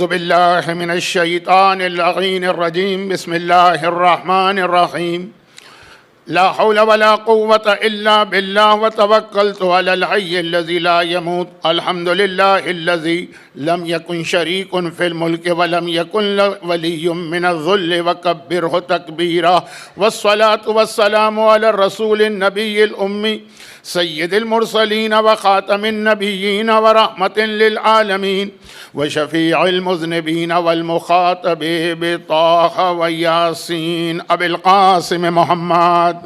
أعوذ بالله من الشيطان اللعين الرجيم. بسم الله الرحمن الرحيم. لا حول ولا قوة إلا بالله وتوكلت على الحي الذي لا يموت. الحمد لله الذي لم يكن شريك في الملك ولم يكن له ولي من الذل وكبره تكبيرا. والصلاة والسلام على الرسول النبي الأمي سيد المرسلين وخاتم النبيين ورحمة للعالمين وشفيع المذنبين والمخاطب بطه وياسين أبي القاسم محمد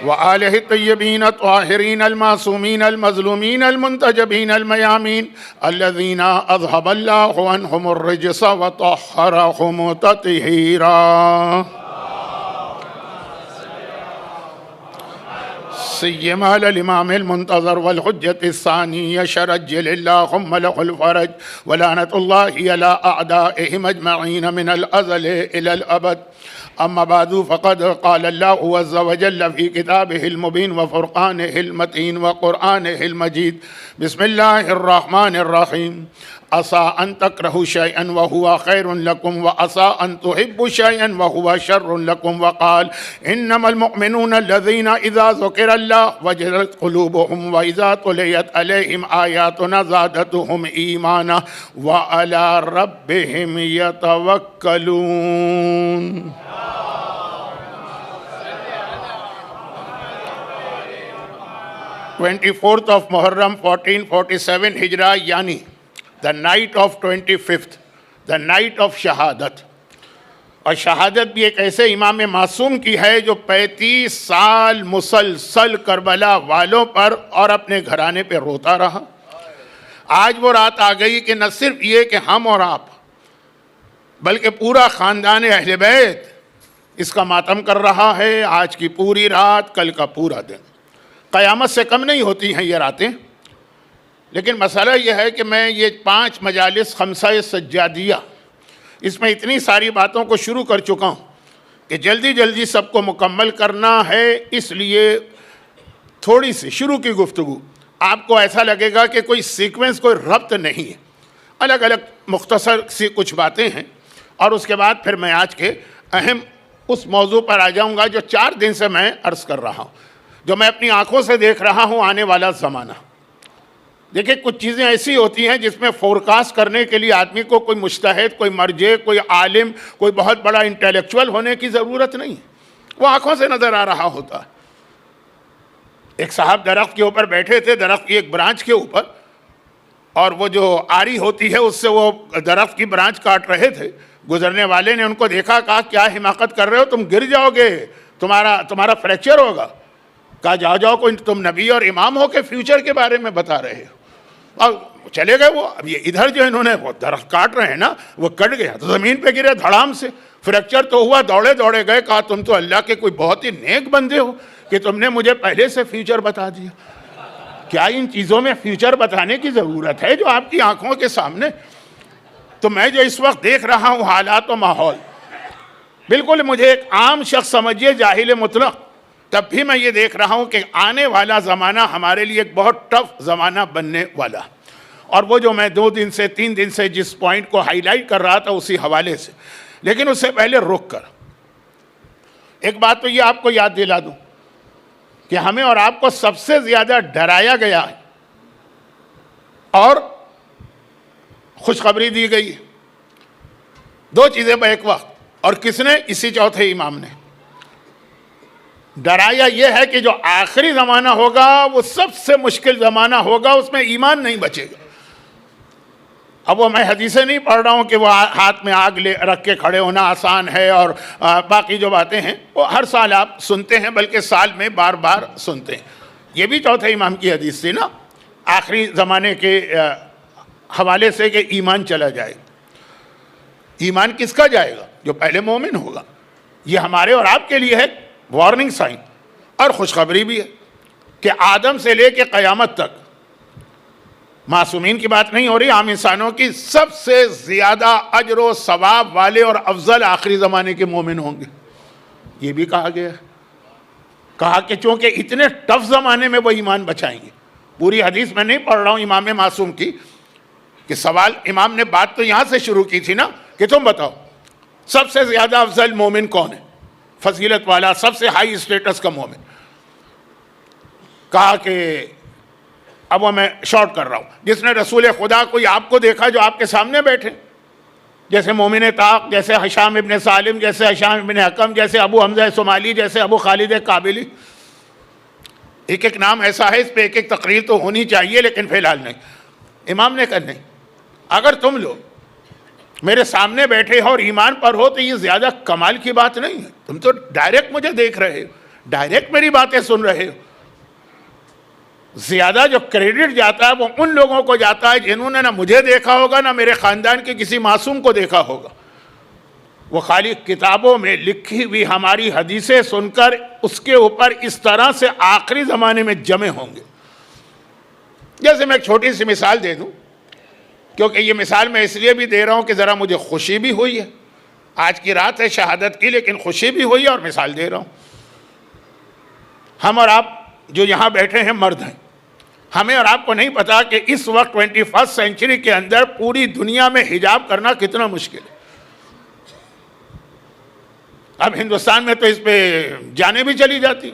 وآله الطيبين الطاهرين المعصومين المظلومين المنتجبين الميامين الذين أذهب الله عنهم الرجس وطهرهم تطهيرا. سيما على الإمام المنتظر والحجة الثانية شرجل اللهم له الفرج ولعنة الله على أعدائهم أجمعين من الأزل إلى الأبد. أما بعد فقد قال الله عز وجل في كتابه المبين وفرقانه المتين وقرآنه المجيد. بسم الله الرحمن الرحيم. عسى أن تكرهوا شيئا وهو خير لكم وعسى أن تحبوا شيئا وهو شر لكم. وقال إنما المؤمنون الذين إذا ذكر الله وجلت قلوبهم وإذا تليت عليهم آياتنا زادتهم إيمانا وعلى ربهم يتوكلون. 24th of Muharram 1447 Hijrah, yani the night of 25th, the night of شہادت. اور شہادت بھی ایک ایسے امام معصوم کی ہے جو 35 سال مسلسل کربلا والوں پر اور اپنے گھرانے پہ روتا رہا. آج وہ رات آ گئی کہ نہ صرف یہ کہ ہم اور آپ بلکہ پورا خاندان اہل بیت اس کا ماتم کر رہا ہے. آج کی پوری رات، کل کا پورا دن، قیامت سے کم نہیں ہوتی ہیں یہ راتیں. لیکن مسئلہ یہ ہے کہ میں یہ 5 مجالس خمسہ سجادیہ، اس میں اتنی ساری باتوں کو شروع کر چکا ہوں کہ جلدی جلدی سب کو مکمل کرنا ہے. اس لیے تھوڑی سی شروع کی گفتگو آپ کو ایسا لگے گا کہ کوئی سیکوینس، کوئی ربط نہیں ہے، الگ الگ مختصر سی کچھ باتیں ہیں. اور اس کے بعد پھر میں آج کے اہم اس موضوع پر آ جاؤں گا جو 4 دن سے میں عرض کر رہا ہوں، جو میں اپنی آنکھوں سے دیکھ رہا ہوں، آنے والا زمانہ. دیکھیں کچھ چیزیں ایسی ہوتی ہیں جس میں فورکاسٹ کرنے کے لیے آدمی کو کوئی مجتہد، کوئی مرجع، کوئی عالم، کوئی بہت بڑا انٹیلیکچوئل ہونے کی ضرورت نہیں، وہ آنکھوں سے نظر آ رہا ہوتا ہے. ایک صاحب درخت کے اوپر بیٹھے تھے، درخت کی ایک برانچ کے اوپر، اور وہ جو آری ہوتی ہے اس سے وہ درخت کی برانچ کاٹ رہے تھے. گزرنے والے نے ان کو دیکھا، کہا کیا حماقت کر رہے ہو، تم گر جاؤ گے، تمہارا فریکچر ہوگا. کہا جاؤ کوئی، تم نبی اور امام ہو کے فیوچر کے بارے میں بتا رہے ہو. اور چلے گئے وہ. اب یہ ادھر جو انہوں نے وہ درخت کاٹ رہے ہیں نا، وہ کٹ گیا تو زمین پہ گرے دھڑام سے، فریکچر تو ہوا. دوڑے گئے، کہا تم تو اللہ کے کوئی بہت ہی نیک بندے ہو کہ تم نے مجھے پہلے سے فیوچر بتا دیا. کیا ان چیزوں میں فیوچر بتانے کی ضرورت ہے جو آپ کی آنکھوں کے سامنے؟ تو میں جو اس وقت دیکھ رہا ہوں حالات و ماحول، بالکل مجھے ایک عام شخص سمجھیے، جاہل مطلق، تب بھی میں یہ دیکھ رہا ہوں کہ آنے والا زمانہ ہمارے لیے ایک بہت ٹف زمانہ بننے والا. اور وہ جو میں 2 دن سے 3 دن سے جس پوائنٹ کو ہائی لائٹ کر رہا تھا اسی حوالے سے، لیکن اس سے پہلے رک کر ایک بات تو یہ آپ کو یاد دلا دوں کہ ہمیں اور آپ کو سب سے زیادہ ڈرایا گیا ہے اور خوشخبری دی گئی ہے. 2 چیزیں بیک وقت. اور کس نے؟ اسی چوتھے امام نے. ڈرایا یہ ہے کہ جو آخری زمانہ ہوگا وہ سب سے مشکل زمانہ ہوگا، اس میں ایمان نہیں بچے گا. اب وہ میں حدیثیں نہیں پڑھ رہا ہوں کہ وہ ہاتھ میں آگ رکھ کے کھڑے ہونا آسان ہے اور باقی جو باتیں ہیں وہ ہر سال آپ سنتے ہیں، بلکہ سال میں بار بار سنتے ہیں. یہ بھی چوتھے امام کی حدیث تھی نا، آخری زمانے کے حوالے سے، کہ ایمان چلا جائے. ایمان کس کا جائے گا؟ جو پہلے مومن ہوگا. یہ ہمارے اور آپ کے لیے ہے وارننگ سائن اور خوشخبری بھی ہے کہ آدم سے لے کے قیامت تک، معصومین کی بات نہیں ہو رہی، عام انسانوں کی، سب سے زیادہ اجر و ثواب والے اور افضل آخری زمانے کے مومن ہوں گے. یہ بھی کہا گیا ہے. کہا کہ چونکہ اتنے ٹف زمانے میں وہ ایمان بچائیں گے پوری حدیث میں نہیں پڑھ رہا ہوں امام معصوم کی، کہ سوال امام نے بات تو یہاں سے شروع کی تھی نا کہ تم بتاؤ سب سے زیادہ افضل مومن کون ہے، فضیلت والا، سب سے ہائی اسٹیٹس کا مومن. کہا کہ اب وہ میں شارٹ کر رہا ہوں، جس نے رسول خدا کوئی آپ کو دیکھا جو آپ کے سامنے بیٹھے، جیسے مومن طاق، جیسے حشام ابن سالم، جیسے حشام ابن حکم، جیسے ابو حمزہ صومالی، جیسے ابو خالد کابلی. ایک ایک نام ایسا ہے، اس پہ ایک ایک تقریر تو ہونی چاہیے، لیکن فی الحال نہیں. امام نے کہا نہیں، اگر تم لوگ میرے سامنے بیٹھے ہو اور ایمان پر ہو تو یہ زیادہ کمال کی بات نہیں ہے. تم تو ڈائریکٹ مجھے دیکھ رہے ہو، ڈائریکٹ میری باتیں سن رہے ہو. زیادہ جو کریڈٹ جاتا ہے وہ ان لوگوں کو جاتا ہے جنہوں نے نہ مجھے دیکھا ہوگا نہ میرے خاندان کے کسی معصوم کو دیکھا ہوگا. وہ خالی کتابوں میں لکھی ہوئی ہماری حدیثیں سن کر اس کے اوپر اس طرح سے آخری زمانے میں جمع ہوں گے. جیسے میں ایک چھوٹی سی مثال دے دوں، کیونکہ یہ مثال میں اس لیے بھی دے رہا ہوں کہ ذرا مجھے خوشی بھی ہوئی ہے. آج کی رات ہے شہادت کی، لیکن خوشی بھی ہوئی ہے اور مثال دے رہا ہوں. ہم اور آپ جو یہاں بیٹھے ہیں مرد ہیں، ہمیں اور آپ کو نہیں پتا کہ اس وقت 21 سینچری کے اندر پوری دنیا میں حجاب کرنا کتنا مشکل ہے. اب ہندوستان میں تو اس پہ جانیں بھی چلی جاتی،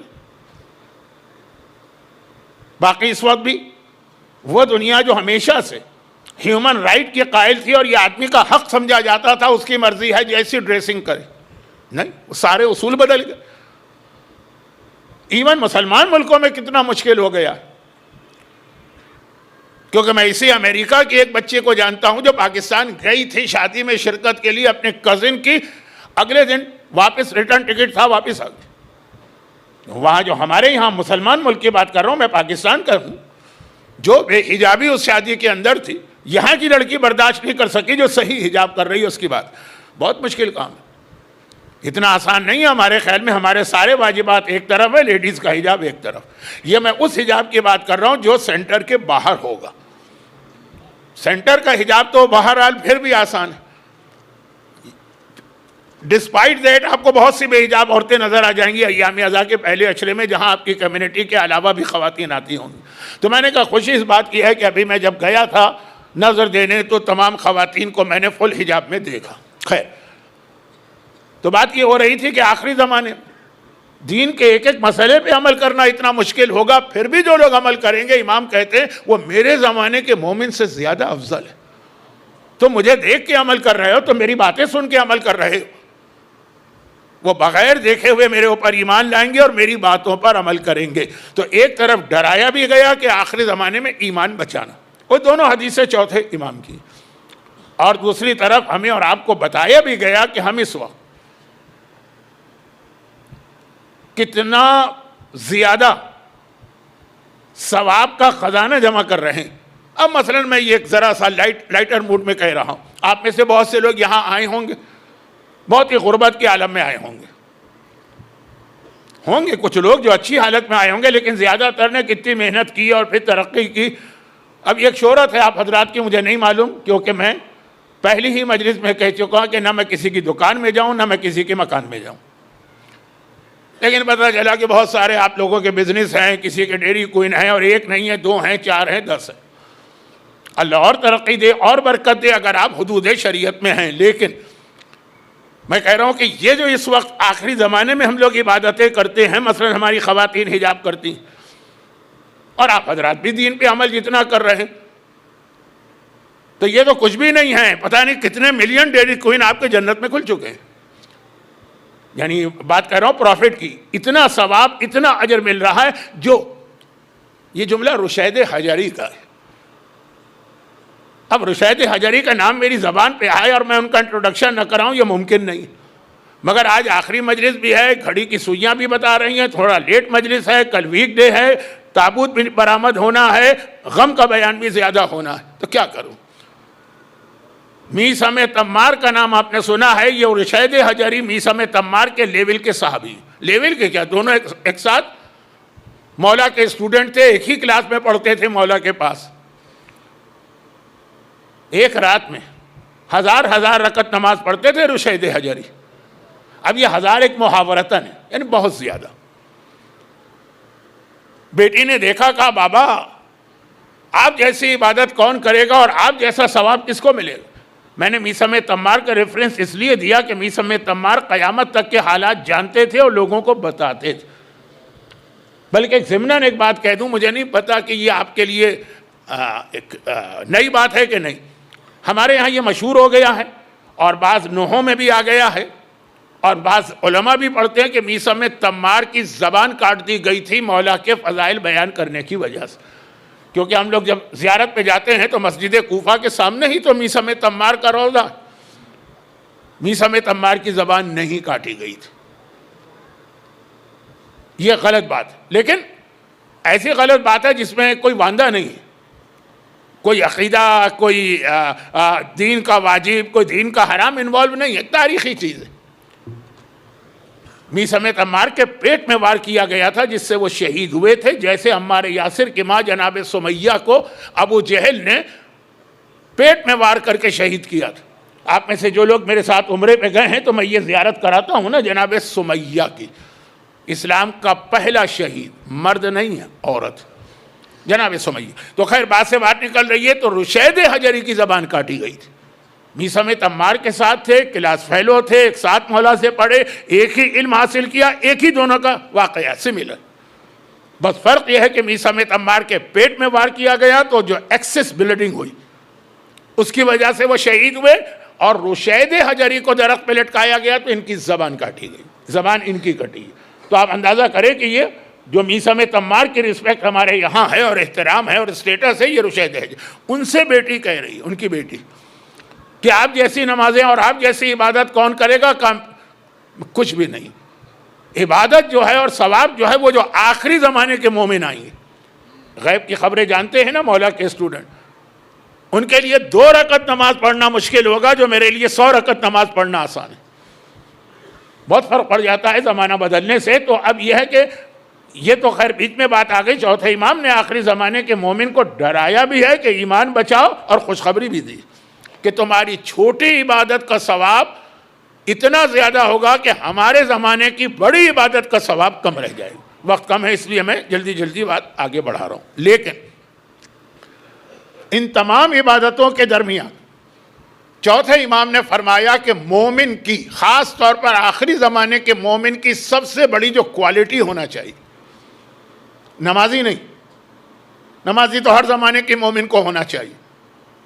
باقی اس وقت بھی وہ دنیا جو ہمیشہ سے ہیومن رائٹ کی قائل تھی اور یہ آدمی کا حق سمجھا جاتا تھا، اس کی مرضی ہے جیسی ڈریسنگ کرے، نہیں، وہ سارے اصول بدل گئے. ایون مسلمان ملکوں میں کتنا مشکل ہو گیا، کیونکہ میں اسی امریکہ کے ایک بچے کو جانتا ہوں جو پاکستان گئی تھی شادی میں شرکت کے لیے اپنے کزن کی، اگلے دن واپس ریٹرن ٹکٹ تھا، واپس آ گئی. وہاں جو ہمارے یہاں مسلمان ملک کی بات کر رہا ہوں، میں پاکستان کا ہوں، جو بے حجابی اس شادی کے اندر تھی، یہاں کی لڑکی برداشت نہیں کر سکی جو صحیح حجاب کر رہی ہے. اس کی بات بہت مشکل کام ہے، اتنا آسان نہیں ہے. ہمارے خیال میں ہمارے سارے واجبات ایک طرف ہے، لیڈیز کا حجاب ایک طرف. یہ میں اس حجاب کی بات کر رہا ہوں جو سینٹر کے باہر ہوگا. سینٹر کا حجاب تو بہرحال پھر بھی آسان ہے. ڈسپائٹ دیٹ آپ کو بہت سی بے حجاب عورتیں نظر آ جائیں گی ایام ازاں کے پہلے اشرے میں، جہاں آپ کی کمیونٹی کے علاوہ بھی خواتین آتی ہوں گی. تو میں نے کہا خوشی اس بات کی ہے کہ ابھی میں جب گیا تھا نظر دینے تو تمام خواتین کو میں نے فل حجاب میں دیکھا. خیر، تو بات یہ ہو رہی تھی کہ آخری زمانے دین کے ایک ایک مسئلے پہ عمل کرنا اتنا مشکل ہوگا، پھر بھی جو لوگ عمل کریں گے، امام کہتے ہیں وہ میرے زمانے کے مومن سے زیادہ افضل ہے. تو مجھے دیکھ کے عمل کر رہے ہو، تو میری باتیں سن کے عمل کر رہے ہو، وہ بغیر دیکھے ہوئے میرے اوپر ایمان لائیں گے اور میری باتوں پر عمل کریں گے. تو ایک طرف ڈرایا بھی گیا کہ آخری زمانے میں ایمان بچانا، وہ دونوں حدیثیں چوتھے امام کی، اور دوسری طرف ہمیں اور آپ کو بتایا بھی گیا کہ ہم اس وقت کتنا زیادہ ثواب کا خزانہ جمع کر رہے ہیں. اب مثلا میں یہ ایک ذرا سا لائٹر موڈ میں کہہ رہا ہوں، آپ میں سے بہت سے لوگ یہاں آئے ہوں گے، بہت ہی غربت کے عالم میں آئے ہوں گے کچھ لوگ جو اچھی حالت میں آئے ہوں گے، لیکن زیادہ تر نے کتنی محنت کی اور پھر ترقی کی. اب ایک شہرت ہے آپ حضرات کی، مجھے نہیں معلوم، کیونکہ میں پہلی ہی مجلس میں کہہ چکا کہ نہ میں کسی کی دکان میں جاؤں نہ میں کسی کے مکان میں جاؤں، لیکن پتہ چلا کہ بہت سارے آپ لوگوں کے بزنس ہیں، کسی کے ڈیری کوئن ہیں، اور ایک نہیں ہے، 2 ہیں، 4 ہیں، 10 ہیں. اللہ اور ترقی دے اور برکت دے اگر آپ حدود شریعت میں ہیں. لیکن میں کہہ رہا ہوں کہ یہ جو اس وقت آخری زمانے میں ہم لوگ عبادتیں کرتے ہیں، مثلا ہماری خواتین حجاب کرتی ہیں، اور آپ حضرات بھی دین پہ عمل جتنا کر رہے ہیں، تو یہ تو کچھ بھی نہیں ہے. پتہ نہیں کتنے ملین ڈیری کوئن آپ کے جنت میں کھل چکے ہیں. یعنی بات کر رہا ہوں پروفٹ کی، اتنا ثواب اتنا اجر مل رہا ہے. جو یہ جملہ رشید حجری کا ہے. اب رشید حجری کا نام میری زبان پہ آئے اور میں ان کا انٹروڈکشن نہ کراؤں، یہ ممکن نہیں. مگر آج آخری مجلس بھی ہے، گھڑی کی سوئیاں بھی بتا رہی ہیں، تھوڑا لیٹ مجلس ہے، کل ویک ڈے ہے، تابوت بھی برآمد ہونا ہے، غم کا بیان بھی زیادہ ہونا ہے. تو کیا کروں؟ میثم تمار کا نام آپ نے سنا ہے، یہ رشید حجری میثم تمار کے لیول کے صحابی. لیول کے کیا، دونوں ایک ساتھ مولا کے اسٹوڈنٹ تھے، ایک ہی کلاس میں پڑھتے تھے مولا کے پاس. ایک رات میں 1000 رکعت نماز پڑھتے تھے رشید حجری. اب یہ 1000 ایک محاورتاً ہے، یعنی بہت زیادہ. بیٹی نے دیکھا، کہا بابا آپ جیسی عبادت کون کرے گا اور آپ جیسا ثواب کس کو ملے گا؟ میں نے میثم تمار کا ریفرنس اس لیے دیا کہ میثم تمار قیامت تک کے حالات جانتے تھے اور لوگوں کو بتاتے تھے. بلکہ ایک ضمناً ایک بات کہہ دوں، مجھے نہیں پتا کہ یہ آپ کے لیے ایک نئی بات ہے کہ نہیں. ہمارے یہاں یہ مشہور ہو گیا ہے اور بعض نوحوں میں بھی آ گیا ہے اور بعض علماء بھی پڑھتے ہیں کہ میثم تمار کی زبان کاٹ دی گئی تھی مولا کے فضائل بیان کرنے کی وجہ سے. کیونکہ ہم لوگ جب زیارت پہ جاتے ہیں تو مسجد کوفہ کے سامنے ہی تو میثم تمار کا روضہ. میثم تمار کی زبان نہیں کاٹی گئی تھی. یہ غلط بات ہے، لیکن ایسی غلط بات ہے جس میں کوئی واندہ نہیں ہے، کوئی عقیدہ، کوئی دین کا واجب، کوئی دین کا حرام انوالو نہیں ہے، تاریخی چیز ہے. میثم تمار کے پیٹ میں وار کیا گیا تھا جس سے وہ شہید ہوئے تھے، جیسے عمار یاسر کی ماں جناب سمیہ کو ابو جہل نے پیٹ میں وار کر کے شہید کیا تھا. آپ میں سے جو لوگ میرے ساتھ عمرے پہ گئے ہیں تو میں یہ زیارت کراتا ہوں نا جناب سمیہ کی. اسلام کا پہلا شہید مرد نہیں ہے، عورت، جناب سمیہ. تو خیر بات سے بات نکل رہی ہے تو رشید حجری کی زبان کاٹی گئی تھی. میثم تمار کے ساتھ تھے، کلاس فیلو تھے، ایک ساتھ مولا سے پڑھے، ایک ہی علم حاصل کیا، ایک ہی دونوں کا واقعہ سملر. بس فرق یہ ہے کہ میثم تمار کے پیٹ میں وار کیا گیا تو جو ایکسس بلیڈنگ ہوئی اس کی وجہ سے وہ شہید ہوئے، اور رشید حجری کو درخت پہ لٹکایا گیا تو ان کی زبان کاٹی گئی، زبان ان کی کٹی. تو آپ اندازہ کریں کہ یہ جو میثم تمار کی رسپیکٹ ہمارے یہاں ہے اور احترام ہے اور اسٹیٹس ہے، یہ رشید ہے. ان سے بیٹی کہہ رہی ہے، ان کی بیٹی، کہ آپ جیسی نمازیں اور آپ جیسی عبادت کون کرے گا؟ کچھ بھی نہیں. عبادت جو ہے اور ثواب جو ہے وہ جو آخری زمانے کے مومن آئیں گے. غیب کی خبریں جانتے ہیں نا مولا کے اسٹوڈنٹ، ان کے لیے 2 رکعت نماز پڑھنا مشکل ہوگا جو میرے لیے 100 رکعت نماز پڑھنا آسان ہے. بہت فرق پڑ جاتا ہے زمانہ بدلنے سے. تو اب یہ ہے کہ یہ تو خیر بیچ میں بات آ گئی. چوتھے امام نے آخری زمانے کے مومن کو ڈرایا بھی ہے کہ ایمان بچاؤ اور خوشخبری بھی دی کہ تمہاری چھوٹی عبادت کا ثواب اتنا زیادہ ہوگا کہ ہمارے زمانے کی بڑی عبادت کا ثواب کم رہ جائے. وقت کم ہے اس لیے میں جلدی جلدی بات آگے بڑھا رہا ہوں. لیکن ان تمام عبادتوں کے درمیان چوتھے امام نے فرمایا کہ مومن کی، خاص طور پر آخری زمانے کے مومن کی سب سے بڑی جو کوالٹی ہونا چاہیے، نمازی نہیں، نمازی تو ہر زمانے کے مومن کو ہونا چاہیے،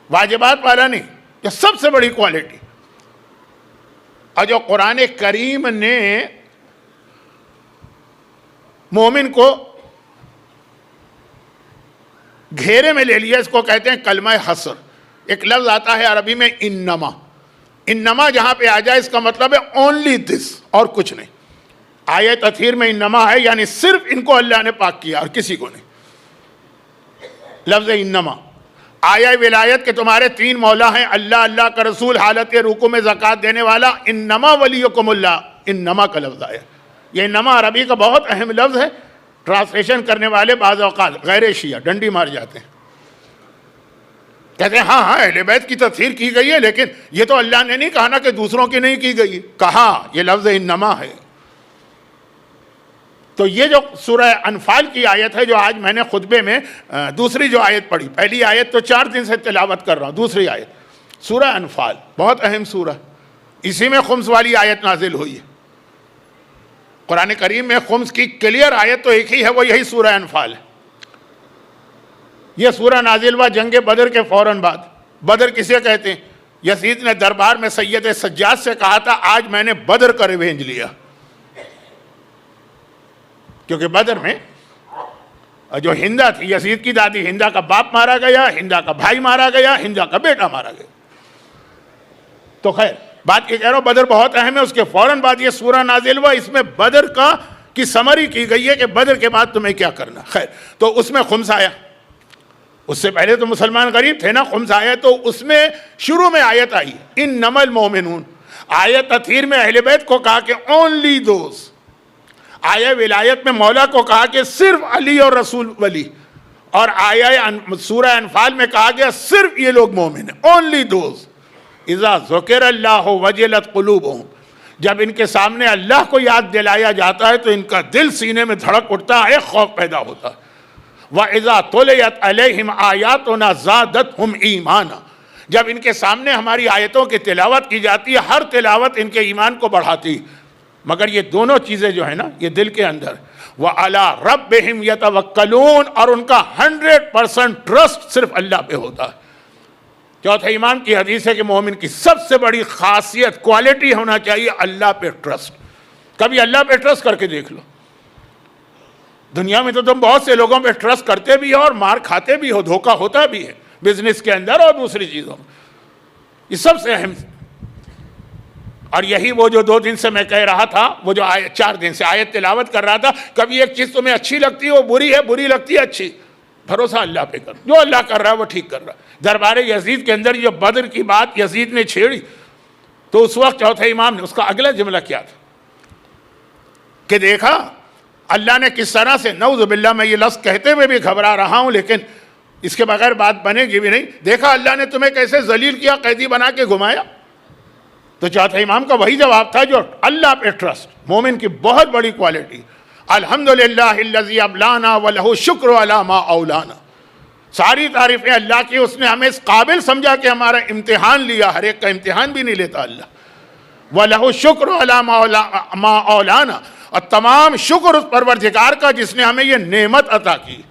واجبات والا نہیں، جو سب سے بڑی کوالٹی، اور جو قرآن کریم نے مومن کو گھیرے میں لے لیا، اس کو کہتے ہیں کلمہ حصر. ایک لفظ آتا ہے عربی میں انما. انما جہاں پہ آ جائے اس کا مطلب ہے اونلی دس، اور کچھ نہیں. آیت تطہیر میں انما ہے، یعنی صرف ان کو اللہ نے پاک کیا اور کسی کو نہیں. لفظ انما. آیا ولایت کہ تمہارے 3 مولا ہیں، اللہ، اللہ کا رسول، حالت رکوع میں زکوٰۃ دینے والا. انما ولیکم اللہ، انما کا لفظ آیا. یہ انما عربی کا بہت اہم لفظ ہے. ٹرانسلیشن کرنے والے بعض اوقات غیر شیعہ ڈنڈی مار جاتے ہیں، کہتے ہیں ہاں اہل بیت کی تفسیر کی گئی ہے، لیکن یہ تو اللہ نے نہیں کہا نا کہ دوسروں کی نہیں کی گئی. کہا یہ لفظ انما ہے. تو یہ جو سورہ انفال کی آیت ہے جو آج میں نے خطبے میں دوسری جو آیت پڑھی، پہلی آیت تو 4 دن سے تلاوت کر رہا ہوں، دوسری آیت سورہ انفال بہت اہم سورہ، اسی میں خمس والی آیت نازل ہوئی ہے. قرآن کریم میں خمس کی کلیئر آیت تو ایک ہی ہے، وہ یہی سورہ انفال ہے. یہ سورہ نازل ہوا جنگ بدر کے فوراً بعد. بدر کسے کہتے ہیں؟ یزید نے دربار میں سید سجاد سے کہا تھا آج میں نے بدر کا ریونج لیا، کیونکہ بدر میں جو ہندا تھی، یزید کی دادی، ہندا کا باپ مارا گیا، ہندا کا بھائی مارا گیا، ہندا کا بیٹا مارا گیا. تو خیر بات یہ کہہ رہا ہوں بدر بہت اہم ہے. اس کے فوراً بعد یہ سورہ نازل ہوا، اس میں بدر کی سمری کی گئی ہے کہ بدر کے بعد تمہیں کیا کرنا. خیر تو اس میں خمس آیا. اس سے پہلے تو مسلمان غریب تھے نا. خمس آیا تو اس میں شروع میں آیت آئی انما المؤمنون. آیت تطہیر میں اہل بیت کو کہا کہ اونلی دوز. آیا ولایت میں مولا کو کہا کہ صرف علی اور رسول ولی. اور آیا سورہ انفال میں کہا گیا صرف یہ لوگ مومن ہیں، اونلی دوز. اذا ذکر اللہ وجلت قلوبہم. جب ان کے سامنے اللہ کو یاد دلایا جاتا ہے تو ان کا دل سینے میں دھڑک اٹھتا ہے، خوف پیدا ہوتا ہے. وَإِذَا تُلِيَتْ عَلَيْهِمْ آيَاتُنَا زَادَتْهُمْ ایمانا، جب ان کے سامنے ہماری آیتوں کی تلاوت کی جاتی ہے، ہر تلاوت ان کے ایمان کو بڑھاتی. مگر یہ دونوں چیزیں جو ہیں نا، یہ دل کے اندر. وَعَلَىٰ رَبِّهِمْ يَتَوَكَّلُونَ، اور ان کا 100% ٹرسٹ صرف اللہ پہ ہوتا ہے. چوتھے ایمان کی حدیث ہے کہ مومن کی سب سے بڑی خاصیت، کوالٹی ہونا چاہیے اللہ پہ ٹرسٹ. کبھی اللہ پہ ٹرسٹ کر کے دیکھ لو. دنیا میں تو تم بہت سے لوگوں پہ ٹرسٹ کرتے بھی ہو اور مار کھاتے بھی ہو، دھوکہ ہوتا بھی ہے بزنس کے اندر اور دوسری چیزوں میں. یہ سب سے اہم. اور یہی وہ جو 2 دن سے میں کہہ رہا تھا، وہ جو 4 دن سے آیت تلاوت کر رہا تھا، کبھی ایک چیز تمہیں اچھی لگتی ہے وہ بری ہے، بری لگتی ہے اچھی، بھروسہ اللہ پہ کرو. جو اللہ کر رہا ہے وہ ٹھیک کر رہا ہے. دربار یزید کے اندر جو بدر کی بات یزید نے چھیڑی، تو اس وقت چوتھے امام نے اس کا اگلا جملہ کیا تھا کہ دیکھا اللہ نے کس طرح سے، نعوذ باللہ میں یہ لفظ کہتے ہوئے بھی گھبرا رہا ہوں لیکن اس کے بغیر بات بنے گی بھی نہیں، دیکھا اللہ نے تمہیں کیسے ذلیل کیا، قیدی بنا کے گھمایا. تو چوتھے امام کا وہی جواب تھا جو اللہ پہ ٹرسٹ مومن کی بہت بڑی کوالٹی. الحمدللہ الذی ابلانا ولہ شکر علی ما اولانا. ساری تعریفیں اللہ کی، اس نے ہمیں اس قابل سمجھا کہ ہمارا امتحان لیا. ہر ایک کا امتحان بھی نہیں لیتا اللہ. وَلَهُ الشُّكْرُ عَلَىٰ مَا أَوْلَانَا، اور تمام شکر اس پروردگار کا جس نے ہمیں یہ نعمت عطا کی.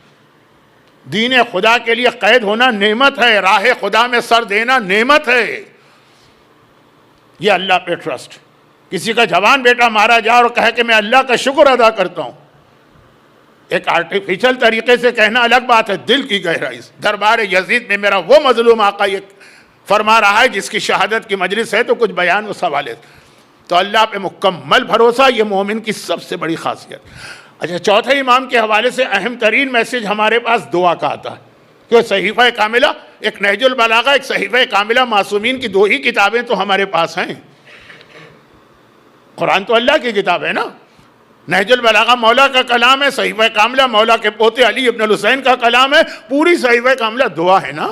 دین خدا کے لیے قید ہونا نعمت ہے، راہ خدا میں سر دینا نعمت ہے. یہ اللہ پہ ٹرسٹ. کسی کا جوان بیٹا مارا جائے اور کہے کہ میں اللہ کا شکر ادا کرتا ہوں، ایک آرٹیفیشل طریقے سے کہنا الگ بات ہے، دل کی گہرائی سے. دربار یزید میں میرا وہ مظلوم آقا یہ فرما رہا ہے جس کی شہادت کی مجلس ہے، تو کچھ بیان اس حوالے سے. تو اللہ پہ مکمل بھروسہ یہ مومن کی سب سے بڑی خاصیت. اچھا، چوتھے امام کے حوالے سے اہم ترین میسج ہمارے پاس دعا کا آتا ہے کہ صحیفہ کاملہ، ایک نہج البلاغہ، ایک صحیفہ کاملہ، معصومین کی 2 ہی کتابیں تو ہمارے پاس ہیں. قرآن تو اللہ کی کتاب ہے نا، نہج البلاغہ مولا کا کلام ہے، صحیفہ کاملہ مولا کے پوتے علی ابن الحسین کا کلام ہے، پوری صحیفہ کاملہ دعا ہے نا.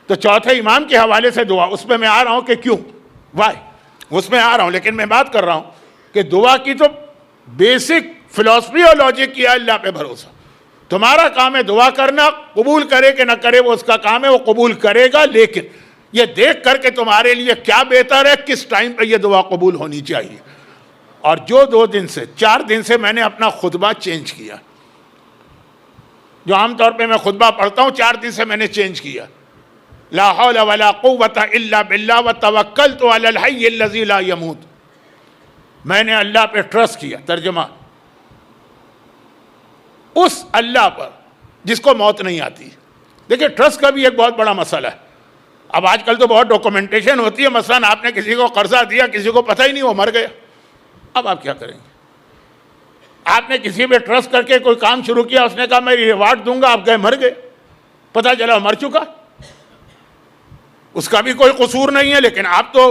تو چوتھے امام کے حوالے سے دعا، اس پہ میں آ رہا ہوں کہ کیوں، وائی، اس میں آ رہا ہوں، لیکن میں بات کر رہا ہوں کہ دعا کی تو بیسک فلسفی اور لاجک کیا اللہ پہ بھروسہ. تمہارا کام ہے دعا کرنا، قبول کرے کہ نہ کرے وہ اس کا کام ہے، وہ قبول کرے گا، لیکن یہ دیکھ کر کہ تمہارے لیے کیا بہتر ہے، کس ٹائم پہ یہ دعا قبول ہونی چاہیے. اور جو 2 دن سے 4 دن سے میں نے اپنا خطبہ چینج کیا، جو عام طور پہ میں خطبہ پڑھتا ہوں 4 دن سے میں نے چینج کیا. لا حول ولا قوت الا باللہ وتوکلت علی الحی الذی لا یموت. میں نے اللہ پہ ٹرسٹ کیا. ترجمہ، اس اللہ پر جس کو موت نہیں آتی. دیکھیں ٹرسٹ کا بھی ایک بہت بڑا مسئلہ ہے. اب آج کل تو بہت ڈاکومنٹیشن ہوتی ہے، مثلا آپ نے کسی کو قرضہ دیا، کسی کو پتہ ہی نہیں وہ مر گیا، اب آپ کیا کریں گے؟ آپ نے کسی پہ ٹرسٹ کر کے کوئی کام شروع کیا، اس نے کہا میں ریوارڈ دوں گا، آپ گئے مر گئے، پتہ چلا مر چکا. اس کا بھی کوئی قصور نہیں ہے، لیکن آپ تو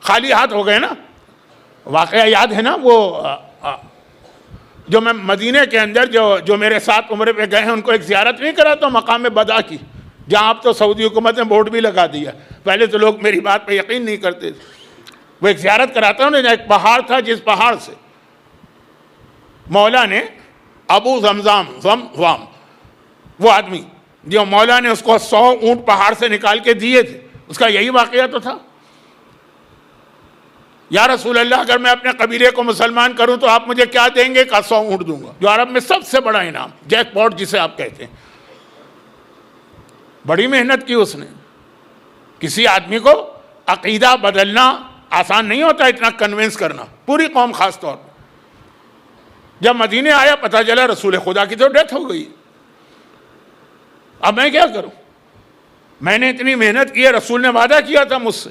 خالی ہاتھ ہو گئے نا. واقعہ یاد ہے نا وہ جو میں مدینے کے اندر جو میرے ساتھ عمرے پہ گئے ہیں ان کو ایک زیارت نہیں کراتا ہوں مقام بدا کی، جہاں آپ تو سعودی حکومت نے بورڈ بھی لگا دیا. پہلے تو لوگ میری بات پہ یقین نہیں کرتے تھے. وہ ایک زیارت کراتا ہوں، ایک پہاڑ تھا جس پہاڑ سے مولا نے ابو زمزام وہ آدمی جو مولا نے اس کو 100 اونٹ پہاڑ سے نکال کے دیے تھے، اس کا یہی واقعہ تو تھا. یا رسول اللہ اگر میں اپنے قبیلے کو مسلمان کروں تو آپ مجھے کیا دیں گے؟ کہ 100 اونٹ دوں گا، جو عرب میں سب سے بڑا انعام، جیک پاٹ جسے آپ کہتے ہیں. بڑی محنت کی اس نے. کسی آدمی کو عقیدہ بدلنا آسان نہیں ہوتا، اتنا کنونس کرنا، پوری قوم خاص طور پر. جب مدینے آیا پتہ چلا رسول خدا کی تو ڈیتھ ہو گئی. اب میں کیا کروں؟ میں نے اتنی محنت کی ہے، رسول نے وعدہ کیا تھا مجھ سے،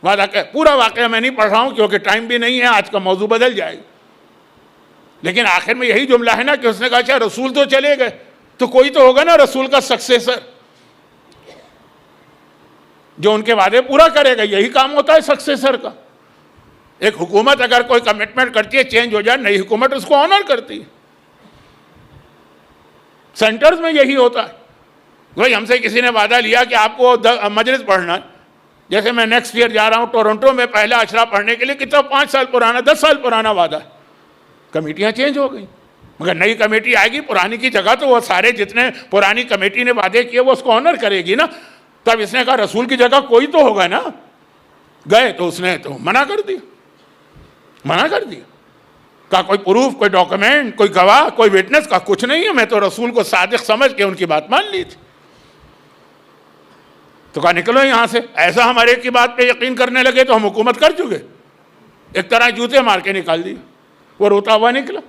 وعدہ کہ پورا واقعہ میں نہیں پڑھ رہا ہوں کیونکہ ٹائم بھی نہیں ہے، آج کا موضوع بدل جائے گا. لیکن آخر میں یہی جملہ ہے نا کہ اس نے کہا اچھا رسول تو چلے گئے تو کوئی تو ہوگا نا رسول کا سکسیسر جو ان کے وعدے پورا کرے گا. یہی کام ہوتا ہے سکسیسر کا. ایک حکومت اگر کوئی کمٹمنٹ کرتی ہے، چینج ہو جائے، نئی حکومت اس کو آنر کرتی ہے. سینٹرز میں یہی ہوتا ہے. بھائی ہم سے کسی نے وعدہ لیا کہ آپ کو مجلس پڑھنا ہے، جیسے میں نیکسٹ ایئر جا رہا ہوں ٹورنٹو میں پہلا اشرا پڑھنے کے لیے، کتنا 5 سال پرانا 10 سال پرانا وعدہ ہے. کمیٹیاں چینج ہو گئیں، مگر نئی کمیٹی آئے گی پرانی کی جگہ تو وہ سارے جتنے پرانی کمیٹی نے وعدے کیے وہ اس کو آنر کرے گی نا. تب اس نے کہا رسول کی جگہ کوئی تو ہوگا نا. گئے تو اس نے تو منع کر دیا, کہا کوئی پروف, کوئی ڈاکومنٹ, کوئی گواہ, کوئی وٹنس کا کچھ نہیں ہے, میں تو رسول کو صادق سمجھ کے ان کی بات مان لی تھی. تو کہا نکلو یہاں سے. ایسا ہمارے ایک کی بات پہ یقین کرنے لگے تو ہم حکومت کر چکے. ایک طرح جوتے مار کے نکال دی. وہ روتا ہوا نکلا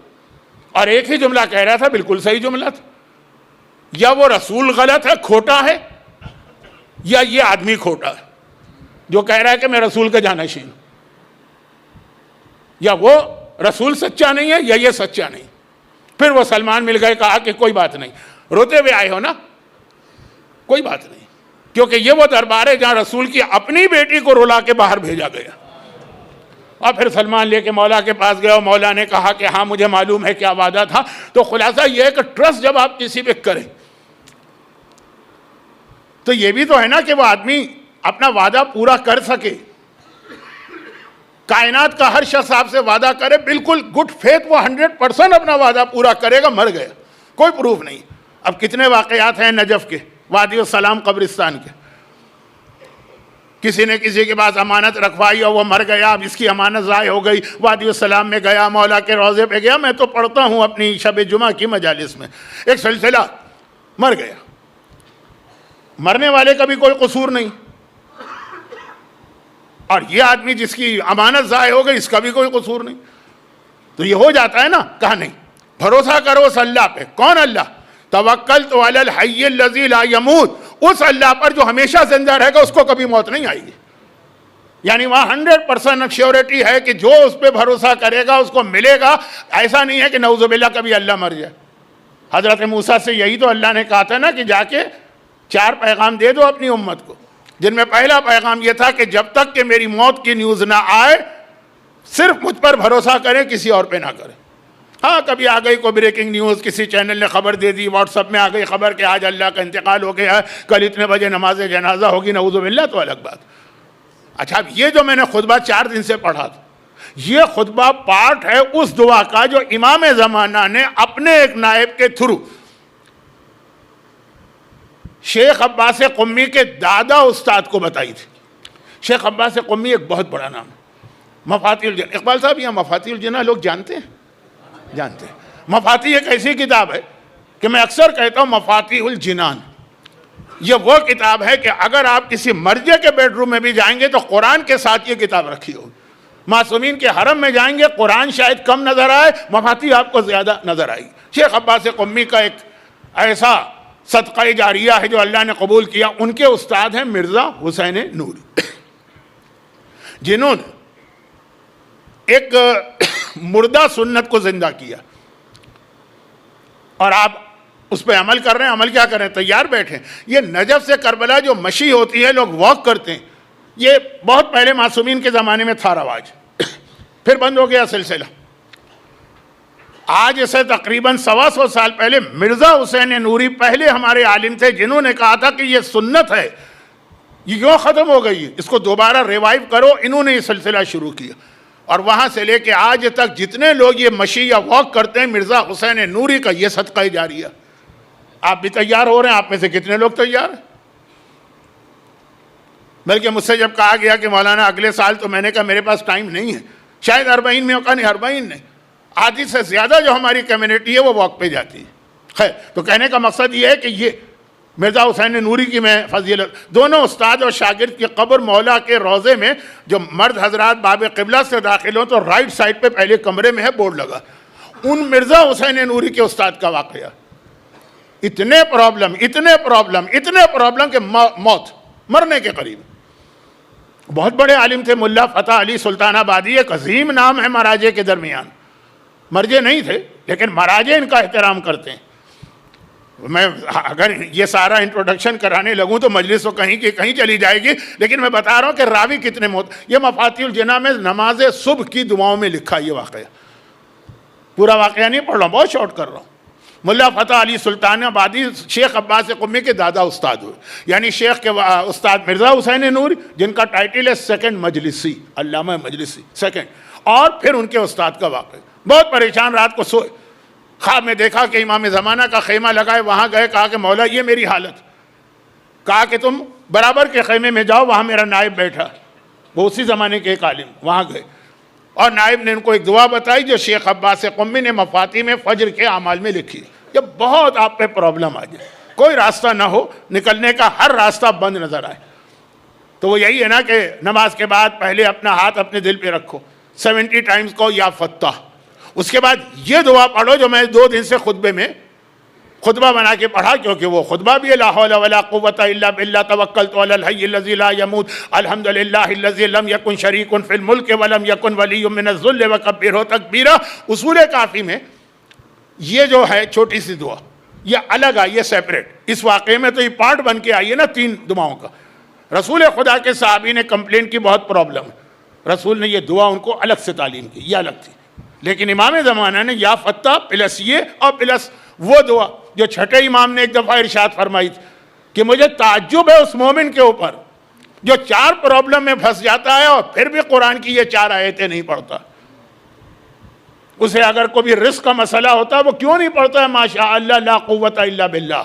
اور ایک ہی جملہ کہہ رہا تھا, بالکل صحیح جملہ تھا, یا وہ رسول غلط ہے, کھوٹا ہے, یا یہ آدمی کھوٹا ہے جو کہہ رہا ہے کہ میں رسول کا جانشین ہوں, یا وہ رسول سچا نہیں ہے یا یہ سچا نہیں. پھر وہ سلمان مل گئے, کہا کہ کوئی بات نہیں, روتے ہوئے آئے ہو نا, کوئی بات نہیں, کیونکہ یہ وہ دربار ہے جہاں رسول کی اپنی بیٹی کو رلا کے باہر بھیجا گیا. اور پھر سلمان لے کے مولا کے پاس گیا, مولا نے کہا کہ ہاں مجھے معلوم ہے کیا وعدہ تھا. تو خلاصہ یہ ہے کہ ٹرسٹ جب آپ کسی پہ کریں تو یہ بھی تو ہے نا کہ وہ آدمی اپنا وعدہ پورا کر سکے. کائنات کا ہر شخص آپ سے وعدہ کرے بالکل گڈ فیتھ, وہ 100% اپنا وعدہ پورا کرے گا, مر گیا, کوئی پروف نہیں. اب کتنے واقعات ہیں نجف کے, وادی السلام قبرستان کے, کسی نے کسی کے پاس امانت رکھوائی اور وہ مر گیا, اب اس کی امانت ضائع ہو گئی. وادی السلام میں گیا, مولا کے روضے پہ گیا, میں تو پڑھتا ہوں اپنی شب جمعہ کی مجالس میں, ایک سلسلہ مر گیا. مرنے والے کا بھی کوئی قصور نہیں, اور یہ آدمی جس کی امانت ضائع ہو گئی اس کا بھی کوئی قصور نہیں. تو یہ ہو جاتا ہے نا. کہا نہیں, بھروسہ کرو اس اللہ پہ. کون اللہ؟ توکلت علی الحی الذی لا یموت, اس اللہ پر جو ہمیشہ زندہ رہے گا, اس کو کبھی موت نہیں آئے گی. یعنی وہاں 100% شیورٹی ہے کہ جو اس پہ بھروسہ کرے گا اس کو ملے گا. ایسا نہیں ہے کہ نعوذ باللہ کبھی اللہ مر جائے. حضرت موسیٰ سے یہی تو اللہ نے کہا تھا نا کہ جا کے 4 پیغام دے دو اپنی امت کو, جن میں پہلا پیغام یہ تھا کہ جب تک کہ میری موت کی نیوز نہ آئے صرف مجھ پر بھروسہ کریں, کسی اور پہ نہ کریں. ہاں کبھی آ گئی کوئی بریکنگ نیوز, کسی چینل نے خبر دے دی, واٹس ایپ میں آ گئی خبر کہ آج اللہ کا انتقال ہو گیا ہے, کل اتنے بجے نماز جنازہ ہوگی, نعوذ باللہ, تو الگ بات. اچھا اب یہ جو میں نے خطبہ 4 دن سے پڑھا تھا, یہ خطبہ پارٹ ہے اس دعا کا جو امام زمانہ نے اپنے ایک نائب کے تھرو شیخ عباس قمی کے دادا استاد کو بتائی تھی. شیخ عباس قمی ایک بہت بڑا نام ہے. مفاتیح الجنان, اقبال صاحب یہاں مفاتیح الجنان لوگ جانتے ہیں؟ جانتے ہیں. مفاتیح ایک ایسی کتاب ہے کہ میں اکثر کہتا ہوں مفاتیح الجنان یہ وہ کتاب ہے کہ اگر آپ کسی مرجع کے بیڈ روم میں بھی جائیں گے تو قرآن کے ساتھ یہ کتاب رکھی ہوگی. معصومین کے حرم میں جائیں گے قرآن شاید کم نظر آئے, مفاتیح آپ کو زیادہ نظر آئے گی. شیخ عباس قمی کا ایک ایسا صدقہ جاریہ ہے جو اللہ نے قبول کیا. ان کے استاد ہیں مرزا حسین نوری, جنہوں نے ایک مردہ سنت کو زندہ کیا, اور آپ اس پہ عمل کر رہے ہیں. عمل کیا کر رہے ہیں؟ تیار بیٹھے. یہ نجف سے کربلا جو مشی ہوتی ہے, لوگ واک کرتے ہیں, یہ بہت پہلے معصومین کے زمانے میں تھا رواج, پھر بند ہو گیا سلسلہ. آج اسے تقریباً 125 سال پہلے مرزا حسین نوری پہلے ہمارے عالم تھے جنہوں نے کہا تھا کہ یہ سنت ہے, یہ کیوں ختم ہو گئی ہے, اس کو دوبارہ ریوائیو کرو. انہوں نے یہ سلسلہ شروع کیا, اور وہاں سے لے کے آج تک جتنے لوگ یہ مشی یا واک کرتے ہیں, مرزا حسین نوری کا یہ صدقہ جاریہ. آپ بھی تیار ہو رہے ہیں؟ آپ میں سے کتنے لوگ تیار ہیں؟ بلکہ مجھ سے جب کہا گیا کہ مولانا اگلے سال, تو میں نے کہا میرے پاس ٹائم نہیں ہے, شاید 40 میں ہوگا, نہیں 40 نہیں, آدھی سے زیادہ جو ہماری کمیونٹی ہے وہ واک پہ جاتی ہے. خیر, تو کہنے کا مقصد یہ ہے کہ یہ مرزا حسین نوری کی میں فضیلت, دونوں استاد اور شاگرد کی قبر مولا کے روضے میں, جو مرد حضرات باب قبلہ سے داخل ہوں تو رائٹ سائڈ پہ پہلے کمرے میں ہے بورڈ لگا, ان مرزا حسین نوری کے استاد کا واقعہ. اتنے پرابلم کہ موت, مرنے کے قریب. بہت بڑے عالم تھے ملا فتح علی سلطان آبادی, ایک عظیم نام ہے مراجع کے درمیان. مرجع نہیں تھے لیکن مراجع ان کا احترام کرتے ہیں. میں اگر یہ سارا انٹروڈکشن کرانے لگوں تو مجلس تو کہیں کی کہیں چلی جائے گی, لیکن میں بتا رہا ہوں کہ راوی کتنے یہ مفاتیح الجنان میں نماز صبح کی دعاؤں میں لکھا یہ واقعہ. پورا واقعہ نہیں پڑھ رہا ہوں, بہت شارٹ کر رہا ہوں. ملا فتح علی سلطان آبادی شیخ عباس قمی کے دادا استاد ہوئے, یعنی شیخ کے استاد مرزا حسین نوری, جن کا ٹائٹل ہے سیکنڈ مجلسی, علامہ مجلسی سیکنڈ, اور پھر ان کے استاد کا واقعہ. بہت پریشان, رات کو سوئے, خواب میں دیکھا کہ امام زمانہ کا خیمہ لگا ہے، وہاں گئے، کہا کہ مولا یہ میری حالت، کہا کہ تم برابر کے خیمے میں جاؤ، وہاں میرا نائب بیٹھا، وہ اسی زمانے کے ایک عالم، وہاں گئے اور نائب نے ان کو ایک دعا بتائی جو شیخ عباس قمی نے مفاتیح میں فجر کے اعمال میں لکھی. جب بہت آپ پہ پرابلم آ جائے، کوئی راستہ نہ ہو، نکلنے کا ہر راستہ بند نظر آئے، تو وہ یہی ہے نا کہ نماز کے بعد پہلے اپنا ہاتھ اپنے دل پہ رکھو، 70 ٹائمز کو یا فتح، اس کے بعد یہ دعا پڑھو جو میں 2 دن سے خطبے میں خطبہ بنا کے پڑھا، کیونکہ وہ خطبہ بھی لا حول ولا قوت الا باللہ توکلت علی الحی الذی لا یموت الحمدللہ الذی لم یکن شریک فی الملک ولم یکن ولی من الذل وکبرہ تکبیرہ. اصول کافی میں یہ جو ہے چھوٹی سی دعا یہ الگ آئی ہے، سیپریٹ. اس واقعے میں تو یہ پارٹ بن کے آئی ہے نا 3 دعاؤں کا. رسول خدا کے صحابی نے کمپلین کی بہت پرابلم ہے، رسول نے یہ دعا ان کو الگ سے تعلیم کی، یہ الگ تھی. لیکن امام زمانہ نے یا فتح پلس یہ اور پلس وہ دعا جو چھٹے امام نے ایک دفعہ ارشاد فرمائی تھی کہ مجھے تعجب ہے اس مومن کے اوپر جو 4 پرابلم میں پھنس جاتا ہے اور پھر بھی قرآن کی یہ 4 آیتیں نہیں پڑھتا. اسے اگر کوئی رزق کا مسئلہ ہوتا ہے وہ کیوں نہیں پڑھتا ہے ماشاء اللہ لا قوت الا باللہ.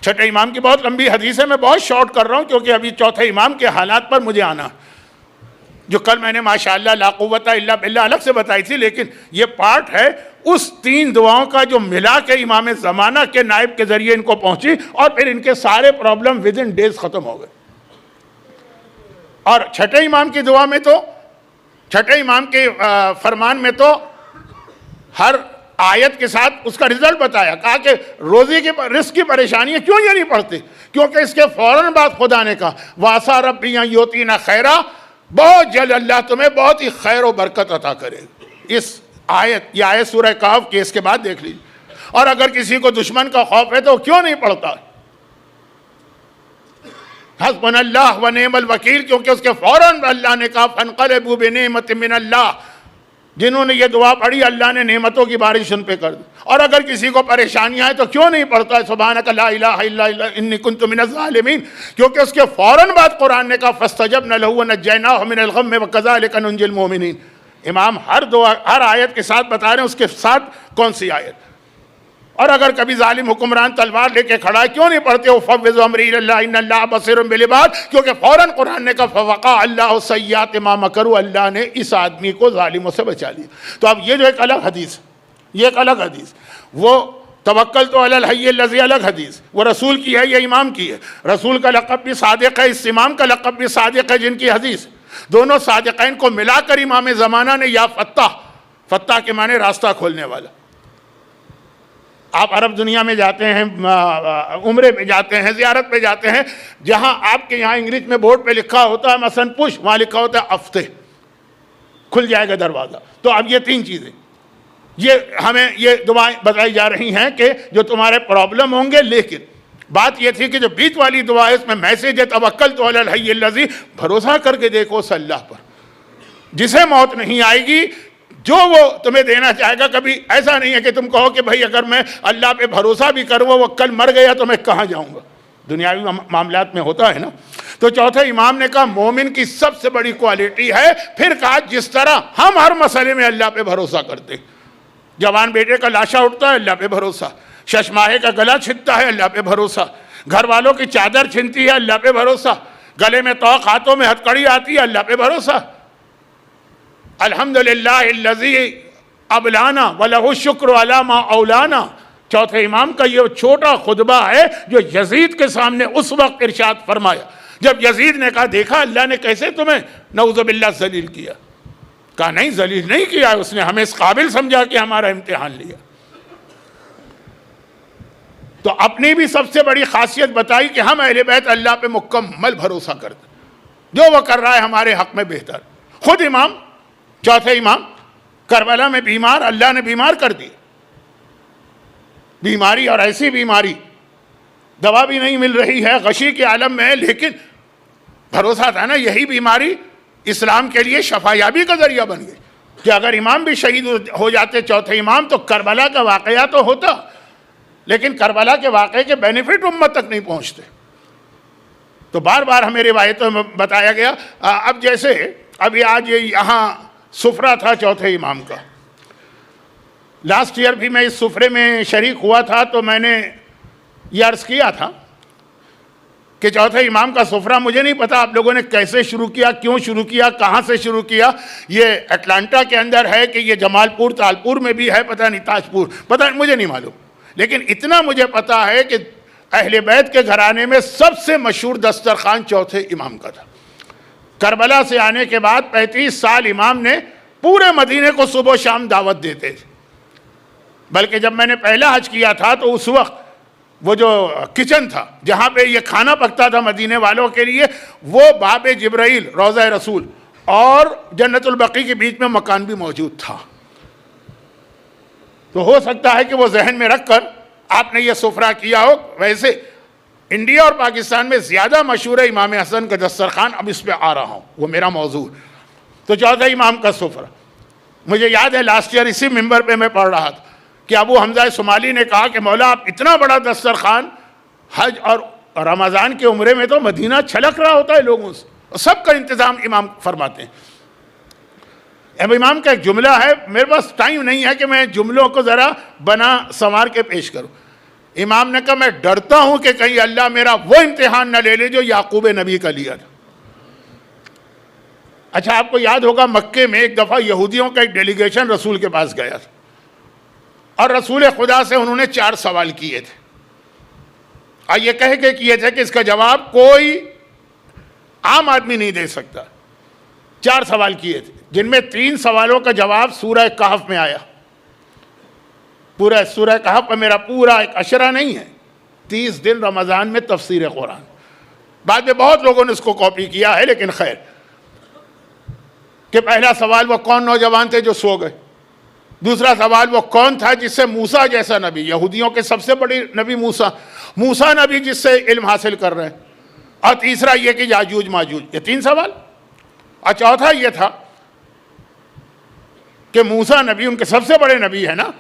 چھٹے امام کی بہت لمبی حدیث ہے، میں بہت شارٹ کر رہا ہوں کیونکہ ابھی چوتھے امام کے حالات پر مجھے آنا، جو کل میں نے ماشاءاللہ لا قوت الا باللہ الگ سے بتائی تھی، لیکن یہ پارٹ ہے اس 3 دعاؤں کا جو ملا کے امام زمانہ کے نائب کے ذریعے ان کو پہنچی اور پھر ان کے سارے پرابلم ودن ڈیز ختم ہو گئے. اور چھٹے امام کی دعا میں تو، چھٹے امام کے فرمان میں تو ہر آیت کے ساتھ اس کا رزلٹ بتایا، کہا کہ روزی کی رزق کی پریشانی ہے، کیوں یہ نہیں پڑھتے؟ کیونکہ اس کے فوراً بعد خدا نے کہا وَعَسَىٰ رَبِّي أَن يُؤْتِينَا خَيْرًا، بہت جلد اللہ تمہیں بہت ہی خیر و برکت عطا کرے. اس آیت، یہ آیت سورہ کہف کی، اس کے بعد دیکھ لیجیے. اور اگر کسی کو دشمن کا خوف ہے تو کیوں نہیں پڑھتا حسبنا اللہ ونعم الوکیل، کیونکہ اس کے فوراً اللہ نے کہا فانقلبوا بنعمت من اللہ، جنہوں نے یہ دعا پڑھی اللہ نے نعمتوں کی بارش ان پہ کر دی. اور اگر کسی کو پریشانیاں ہیں تو کیوں نہیں پڑھتا ہے سبحانک لا الہ الا انت انی کنت من الظالمین، کیونکہ اس کے فوراً بعد قرآن نے کہا فاستجبنا له ونجیناہ من الغم وکذالک ننجی المؤمنین. امام ہر دعا، ہر آیت کے ساتھ بتا رہے ہیں اس کے ساتھ کون سی آیت. اور اگر کبھی ظالم حکمران تلوار لے کے کھڑا ہے کیوں نہیں پڑھتے ہو فوض امری الی اللہ ان اللہ بصیر بالعباد، کیونکہ فوراً قرآن نے کہا فوقع اللہ سیئات ما مکروا، اللہ نے اس آدمی کو ظالموں سے بچا لیا. تو اب یہ جو ایک الگ حدیث، یہ ایک الگ حدیث، وہ توکلت علی الحی الذی الگ حدیث، وہ رسول کی ہے، یہ امام کی ہے. رسول کا لقب بھی صادق ہے، اس امام کا لقب بھی صادق ہے جن کی حدیث. دونوں صادقین کو ملا کر امام زمانہ نے یا فتح، فتح کے معنی راستہ کھولنے والا. آپ عرب دنیا میں جاتے ہیں، عمرے پہ جاتے ہیں، زیارت پہ جاتے ہیں، جہاں آپ کے یہاں انگلش میں بورڈ پہ لکھا ہوتا ہے مثلا پش، وہاں لکھا ہوتا ہے افتے، کھل جائے گا دروازہ. تو اب یہ 3 چیزیں، یہ ہمیں یہ دعائیں بتائی جا رہی ہیں کہ جو تمہارے پرابلم ہوں گے. لیکن بات یہ تھی کہ جو بیچ والی دعا ہے اس میں میسیج ہے توکلت علی الحی الذی، بھروسہ کر کے دیکھو اس اللہ پر جسے موت نہیں آئے گی، جو وہ تمہیں دینا چاہے گا. کبھی ایسا نہیں ہے کہ تم کہو کہ بھائی اگر میں اللہ پہ بھروسہ بھی کروں وہ کل مر گیا تو میں کہاں جاؤں گا، دنیاوی معاملات میں ہوتا ہے نا. تو چوتھے امام نے کہا مومن کی سب سے بڑی کوالٹی ہے، پھر کہا جس طرح ہم ہر مسئلے میں اللہ پہ بھروسہ کرتے، جوان بیٹے کا لاشا اٹھتا ہے اللہ پہ بھروسہ، ششماہے کا گلا چھنتا ہے اللہ پہ بھروسہ، گھر والوں کی چادر چھنتی ہے اللہ پہ بھروسہ، گلے میں توق، ہاتھوں میں ہتھکڑی آتی ہے اللہ پہ بھروسہ. الحمدللہ الذی ابلانا وَلَهُ الشُّكْرُ عَلَى مَا أَوْلَانَا. چوتھے امام کا یہ چھوٹا خطبہ ہے جو یزید کے سامنے اس وقت ارشاد فرمایا جب یزید نے کہا دیکھا اللہ نے کیسے تمہیں نعوذ باللہ ذلیل کیا. کہا نہیں ذلیل نہیں کیا، اس نے ہمیں اس قابل سمجھا کہ ہمارا امتحان لیا. تو اپنی بھی سب سے بڑی خاصیت بتائی کہ ہم اہل بیت اللہ پہ مکمل بھروسہ کرتے، جو وہ کر رہا ہے ہمارے حق میں بہتر. خود امام، چوتھے امام کربلا میں بیمار، اللہ نے بیمار کر دی، بیماری اور ایسی بیماری، دوا بھی نہیں مل رہی ہے، غشی کے عالم میں ہے، لیکن بھروسہ تھا نا یہی بیماری اسلام کے لیے شفایابی کا ذریعہ بن گئی کہ اگر امام بھی شہید ہو جاتے چوتھے امام تو کربلا کا واقعہ تو ہوتا، لیکن کربلا کے واقعے کے بینیفٹ امت تک نہیں پہنچتے. تو بار بار ہمیں روایتوں میں بتایا گیا. اب جیسے ابھی آج یہاں سفرہ تھا چوتھے امام کا، لاسٹ ایئر بھی میں اس سفرے میں شریک ہوا تھا تو میں نے یہ عرض کیا تھا کہ چوتھے امام کا سفرہ مجھے نہیں پتا آپ لوگوں نے کیسے شروع کیا، کیوں شروع کیا، کہاں سے شروع کیا. یہ اٹلانٹا کے اندر ہے کہ یہ جمال پور تالپور میں بھی ہے، پتہ نہیں تاجپور، پتہ نہیں، مجھے نہیں معلوم. لیکن اتنا مجھے پتا ہے کہ اہل بیت کے گھرانے میں سب سے مشہور دسترخوان چوتھے امام کا تھا. کربلا سے آنے کے بعد 35 سال امام نے پورے مدینے کو صبح و شام دعوت دیتے تھے. بلکہ جب میں نے پہلا حج کیا تھا تو اس وقت وہ جو کچن تھا جہاں پہ یہ کھانا پکتا تھا مدینے والوں کے لیے، وہ باب جبرائیل روضہ رسول اور جنت البقیع کے بیچ میں مکان بھی موجود تھا. تو ہو سکتا ہے کہ وہ ذہن میں رکھ کر آپ نے یہ سفرہ کیا ہو. ویسے انڈیا اور پاکستان میں زیادہ مشہور ہے امام حسن کا دسترخوان. اب اس پہ آ رہا ہوں، وہ میرا موضوع. تو چوتھے امام کا سفرہ مجھے یاد ہے لاسٹ ایئر اسی ممبر پہ میں پڑھ رہا تھا کہ ابو حمزہ صومالی نے کہا کہ مولا آپ اتنا بڑا دسترخوان حج اور رمضان کے عمرے میں تو مدینہ چھلک رہا ہوتا ہے لوگوں سے، سب کا انتظام امام فرماتے ہیں. اب امام کا ایک جملہ ہے، میرے پاس ٹائم نہیں ہے کہ میں جملوں کو ذرا بنا سنوار کے پیش کروں. امام نے کہا میں ڈرتا ہوں کہ کہیں اللہ میرا وہ امتحان نہ لے لے جو یعقوب نبی کا لیا تھا. اچھا آپ کو یاد ہوگا مکے میں ایک دفعہ یہودیوں کا ایک ڈیلیگیشن رسول کے پاس گیا تھا اور رسول خدا سے انہوں نے 4 سوال کیے تھے اور یہ کہہ کے کیے تھے کہ اس کا جواب کوئی عام آدمی نہیں دے سکتا. 4 سوال کیے تھے جن میں 3 سوالوں کا جواب سورہ کہف میں آیا. پورا سورہ کہف پر میرا پورا ایک اشرہ نہیں ہے، 30 دن رمضان میں تفسیر قرآن. بعد میں بہت لوگوں نے اس کو کاپی کیا ہے، لیکن خیر. کہ پہلا سوال وہ کون نوجوان تھے جو سو گئے، دوسرا سوال وہ کون تھا جس سے موسیٰ جیسا نبی، یہودیوں کے سب سے بڑی نبی موسیٰ نبی جس سے علم حاصل کر رہے ہیں، اور تیسرا یہ کہ یاجوج ماجوج. یہ 3 سوال. اور چوتھا یہ تھا کہ موسیٰ نبی ان کے سب سے بڑے نبی ہے نا،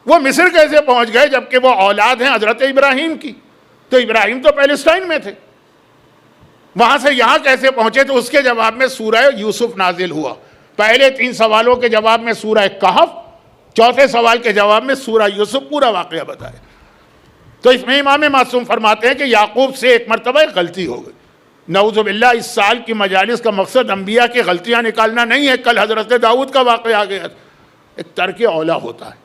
وہ مصر کیسے پہنچ گئے جبکہ وہ اولاد ہیں حضرت ابراہیم کی. تو ابراہیم تو پیلسٹائن میں تھے، وہاں سے یہاں کیسے پہنچے؟ تو اس کے جواب میں سورہ یوسف نازل ہوا. پہلے 3 سوالوں کے جواب میں سورہ کہف، چوتھے سوال کے جواب میں سورہ یوسف پورا واقعہ بتایا. تو اس میں امام معصوم فرماتے ہیں کہ یعقوب سے ایک مرتبہ ایک غلطی ہو گئی. نعوذ باللہ، اس سال کی مجالس کا مقصد انبیاء کی غلطیاں نکالنا نہیں ہے. کل حضرت داؤد کا واقعہ آ گیا. ایک ترک اولا ہوتا ہے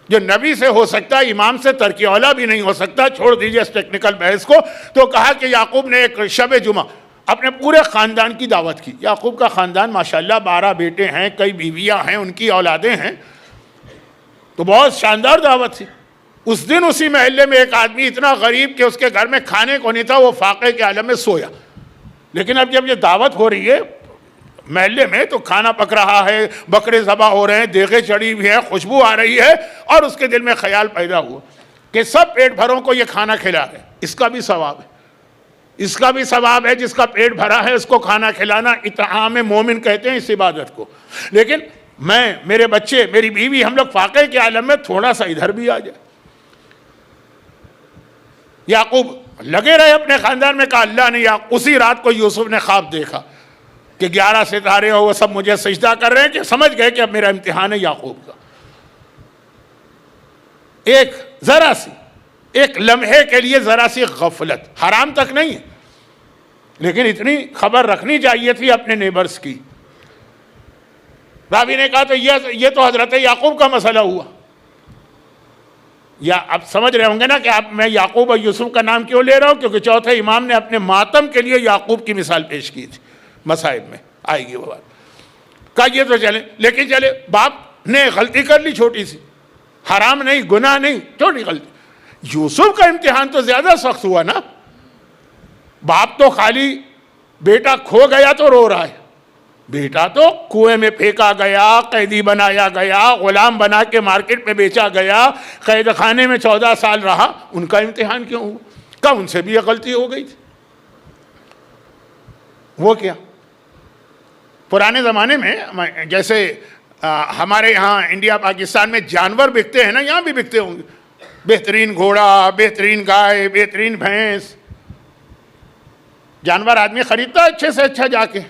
جو نبی سے ہو سکتا ہے، امام سے ترک اولا بھی نہیں ہو سکتا. چھوڑ دیجئے اس ٹیکنیکل بحث کو. تو کہا کہ یعقوب نے ایک شب جمعہ اپنے پورے خاندان کی دعوت کی. یعقوب کا خاندان ماشاءاللہ 12 بیٹے ہیں، کئی بیویاں ہیں، ان کی اولادیں ہیں. تو بہت شاندار دعوت تھی. اس دن اسی محلے میں ایک آدمی اتنا غریب کہ اس کے گھر میں کھانے کو نہیں تھا، وہ فاقے کے عالم میں سویا. لیکن اب جب یہ دعوت ہو رہی ہے محلے میں تو کھانا پک رہا ہے، بکرے ذبح ہو رہے ہیں، دیگیں چڑھی ہوئی ہیں، خوشبو آ رہی ہے، اور اس کے دل میں خیال پیدا ہوا کہ سب پیٹ بھروں کو یہ کھانا کھلا رہے ہیں. اس کا بھی ثواب ہے، اس کا بھی ثواب ہے جس کا پیٹ بھرا ہے اس کو کھانا کھلانا. اطعام مومن کہتے ہیں اس عبادت کو. لیکن میں، میرے بچے، میری بیوی، ہم لوگ فاقے کے عالم میں تھوڑا سا ادھر بھی آ جائے. یعقوب لگے رہے اپنے خاندان میں. کہا اللہ نے اسی رات کو یوسف نے خواب دیکھا کہ 11 ستارے ہو، وہ سب مجھے سجدہ کر رہے ہیں، کہ سمجھ گئے کہ اب میرا امتحان ہے یعقوب کا. ایک ذرا سی، ایک لمحے کے لیے ذرا سی غفلت، حرام تک نہیں ہے لیکن اتنی خبر رکھنی چاہیے تھی اپنے نیبرز کی. راوی نے کہا تو یہ تو حضرت یعقوب کا مسئلہ ہوا. یا آپ سمجھ رہے ہوں گے نا کہ میں یعقوب اور یوسف کا نام کیوں لے رہا ہوں؟ کیونکہ چوتھے امام نے اپنے ماتم کے لیے یعقوب کی مثال پیش کی تھی. مصائب میں آئے گی وہ بات. کہا یہ تو چلے، لیکن چلے باپ نے غلطی کر لی چھوٹی سی، حرام نہیں، گناہ نہیں، چھوٹی غلطی. یوسف کا امتحان تو زیادہ سخت ہوا نا. باپ تو خالی بیٹا کھو گیا تو رو رہا ہے، بیٹا تو کنویں میں پھینکا گیا، قیدی بنایا گیا، غلام بنا کے مارکیٹ میں بیچا گیا، قید خانے میں 14 سال رہا. ان کا امتحان کیوں ہوا؟ کہا ان سے بھی یہ غلطی ہو گئی تھی. وہ کیا؟ پرانے زمانے میں جیسے ہمارے یہاں انڈیا پاکستان میں جانور بکتے ہیں نا، یہاں بھی بکتے ہوں گے. بہترین گھوڑا، بہترین گائے، بہترین بھینس. جانور آدمی خریدتا ہے اچھے سے اچھا جا کے،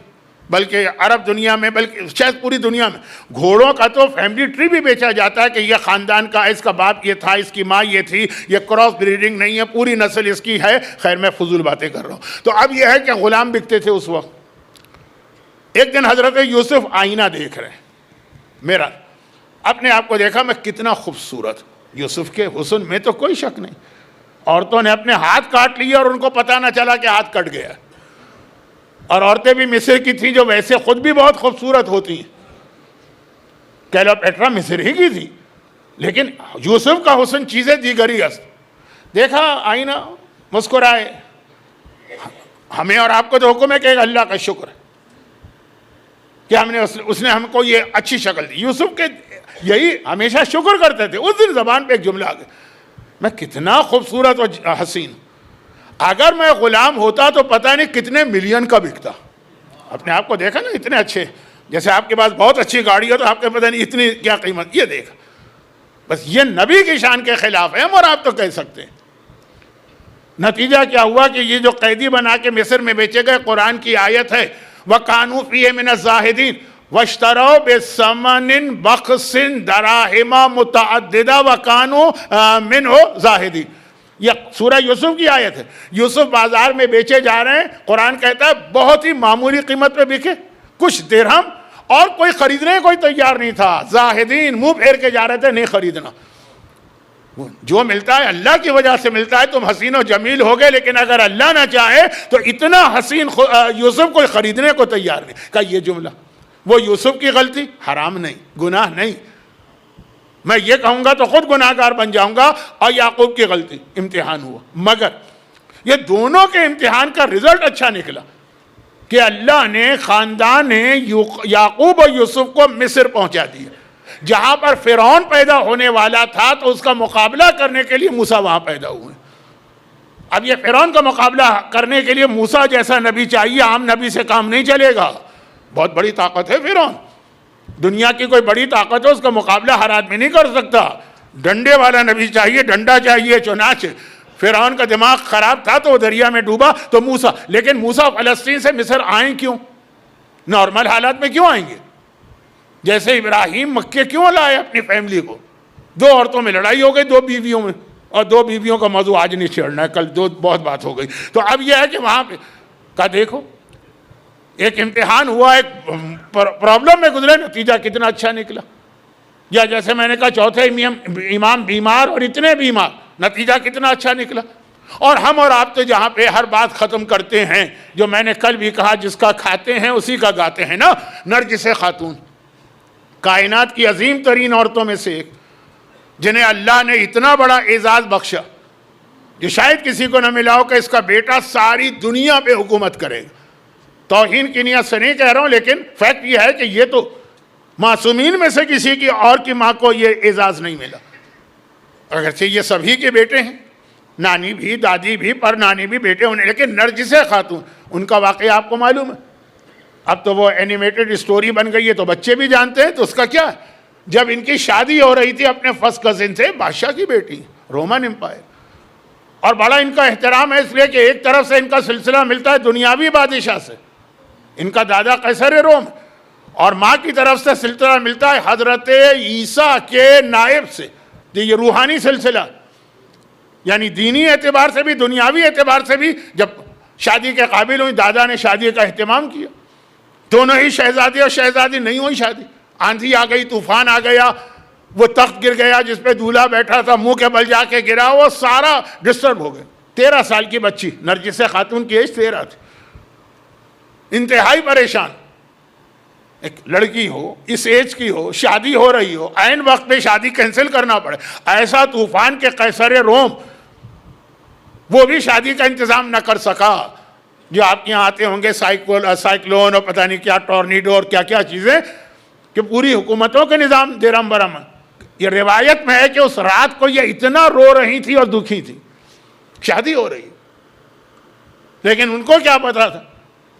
بلکہ عرب دنیا میں، بلکہ شاید پوری دنیا میں گھوڑوں کا تو فیملی ٹری بھی بیچا جاتا ہے کہ یہ خاندان کا، اس کا باپ یہ تھا، اس کی ماں یہ تھی، یہ کراس بریڈنگ نہیں ہے، پوری نسل اس کی ہے. خیر میں فضول باتیں کر رہا ہوں. تو اب یہ ہے کہ غلام بکتے تھے اس وقت. ایک دن حضرت یوسف آئینہ دیکھ رہے ہیں، میرا اپنے آپ کو دیکھا میں کتنا خوبصورت. یوسف کے حسن میں تو کوئی شک نہیں. عورتوں نے اپنے ہاتھ کاٹ لیے اور ان کو پتہ نہ چلا کہ ہاتھ کٹ گیا. اور عورتیں بھی مصر کی تھیں جو ویسے خود بھی بہت خوبصورت ہوتی ہیں. کلیوپیٹرا مصر ہی کی تھی، لیکن یوسف کا حسن چیزیں دیگری است. دیکھا آئینہ، مسکرائے. ہمیں اور آپ کو تو حکم ہے کہ اللہ کا شکر ہے کہ ہم نے اس نے ہم کو یہ اچھی شکل دی. یوسف کے یہی ہمیشہ شکر کرتے تھے. اس دن زبان پہ ایک جملہ آ گیا، میں کتنا خوبصورت اور حسین. اگر میں غلام ہوتا تو پتہ نہیں کتنے ملین کا بکتا. اپنے آپ کو دیکھا نا اتنے اچھے، جیسے آپ کے پاس بہت اچھی گاڑی ہو تو آپ کے پتہ نہیں اتنی کیا قیمت. یہ دیکھا، بس یہ نبی کی شان کے خلاف ہے، ہم اور آپ تو کہہ سکتے ہیں. نتیجہ کیا ہوا کہ یہ جو قیدی بنا کے مصر میں بیچے گئے، قرآن کی آیت ہے وَكَانُوا فِيهِ مِنَ الزَّاهِدِينَ وَاشْتَرَوْا بِثَمَنٍ بَخْسٍ دَرَاهِمَ مُتَعَدِّدَةً وَكَانُوا مِنْهُ زَاهِدِينَ. یہ سورہ یوسف کی آیت ہے. یوسف بازار میں بیچے جا رہے ہیں، قرآن کہتا ہے بہت ہی معمولی قیمت پہ بکے، کچھ درہم، اور کوئی خریدنے کوئی تیار نہیں تھا. زاہدین، منہ پھیر کے جا رہے تھے، نہیں خریدنا. جو ملتا ہے اللہ کی وجہ سے ملتا ہے. تم حسین و جمیل ہو گئے، لیکن اگر اللہ نہ چاہے تو اتنا حسین یوسف کوئی خریدنے کو تیار نہیں. کہا یہ جملہ، وہ یوسف کی غلطی، حرام نہیں، گناہ نہیں. میں یہ کہوں گا تو خود گناہ گار بن جاؤں گا. اور یعقوب کی غلطی، امتحان ہوا. مگر یہ دونوں کے امتحان کا رزلٹ اچھا نکلا کہ اللہ نے خاندان یعقوب اور یوسف کو مصر پہنچا دیا. جہاں پر فرعون پیدا ہونے والا تھا تو اس کا مقابلہ کرنے کے لیے موسیٰ وہاں پیدا ہوئے. اب یہ فرعون کا مقابلہ کرنے کے لیے موسیٰ جیسا نبی چاہیے. عام نبی سے کام نہیں چلے گا. بہت بڑی طاقت ہے فرعون، دنیا کی کوئی بڑی طاقت ہے، اس کا مقابلہ ہر آدمی نہیں کر سکتا. ڈنڈے والا نبی چاہیے، ڈنڈا چاہیے. چنانچہ فرعون کا دماغ خراب تھا تو وہ دریا میں ڈوبا. تو موسیٰ، لیکن موسیٰ فلسطین سے مصر آئیں کیوں؟ نارمل حالات میں کیوں آئیں گے؟ جیسے ابراہیم مکے کیوں لائے اپنی فیملی کو؟ 2 عورتوں میں لڑائی ہو گئی، 2 بیویوں میں. اور 2 بیویوں کا موضوع آج نہیں چھیڑنا ہے، کل بہت بات ہو گئی. تو اب یہ ہے کہ وہاں پہ کا دیکھو ایک امتحان ہوا، ایک پرابلم میں گزرے، نتیجہ کتنا اچھا نکلا. یا جیسے میں نے کہا چوتھے امام بیمار اور اتنے بیمار، نتیجہ کتنا اچھا نکلا. اور ہم اور آپ تو جہاں پہ ہر بات ختم کرتے ہیں، جو میں نے کل بھی کہا، جس کا کھاتے ہیں اسی کا گاتے ہیں نا. نرجس خاتون کائنات کی عظیم ترین عورتوں میں سے ایک، جنہیں اللہ نے اتنا بڑا اعزاز بخشا جو شاید کسی کو نہ ملا ہو کہ اس کا بیٹا ساری دنیا پہ حکومت کرے گا. توہین کی نیت سے نہیں کہہ رہا ہوں، لیکن فیکٹ یہ ہے کہ یہ تو معصومین میں سے کسی کی اور کی ماں کو یہ اعزاز نہیں ملا. اگرچہ یہ سبھی کے بیٹے ہیں، نانی بھی، دادی بھی، پر نانی بھی بیٹے ہونے، لیکن نرجس خاتون، ان کا واقعہ آپ کو معلوم ہے. اب تو وہ اینیمیٹڈ اسٹوری بن گئی ہے تو بچے بھی جانتے ہیں. تو اس کا کیا ہے، جب ان کی شادی ہو رہی تھی اپنے فرسٹ کزن سے، بادشاہ کی بیٹی، رومن امپائر، اور بڑا ان کا احترام ہے اس لیے کہ ایک طرف سے ان کا سلسلہ ملتا ہے دنیاوی بادشاہ سے، ان کا دادا قیصر روم، اور ماں کی طرف سے سلسلہ ملتا ہے حضرت عیسیٰ کے نائب سے. یہ روحانی سلسلہ، یعنی دینی اعتبار سے بھی دنیاوی اعتبار سے بھی. جب شادی کے قابل ہوئی، دادا نے شادی کا اہتمام کیا. دونوں ہی شہزادی اور شہزادی نہیں ہوئی شادی. آندھی آ گئی، طوفان آ گیا، وہ تخت گر گیا جس پہ دولہا بیٹھا تھا، منہ کے بل جا کے گرا، وہ سارا ڈسٹرب ہو گیا. 13 سال کی بچی، نرجس خاتون کی ایج 13 تھی، انتہائی پریشان. ایک لڑکی ہو، اس ایج کی ہو، شادی ہو رہی ہو، عین وقت پہ شادی کینسل کرنا پڑے. ایسا طوفان کے قیصر روم وہ بھی شادی کا انتظام نہ کر سکا. جو آپ کے یہاں آتے ہوں گے سائیکلون اور پتہ نہیں کیا، ٹورنیڈو اور کیا کیا چیزیں، کہ پوری حکومتوں کے نظام درہم برہم. یہ روایت میں ہے کہ اس رات کو یہ اتنا رو رہی تھی اور دکھی تھی، شادی ہو رہی. لیکن ان کو کیا پتا تھا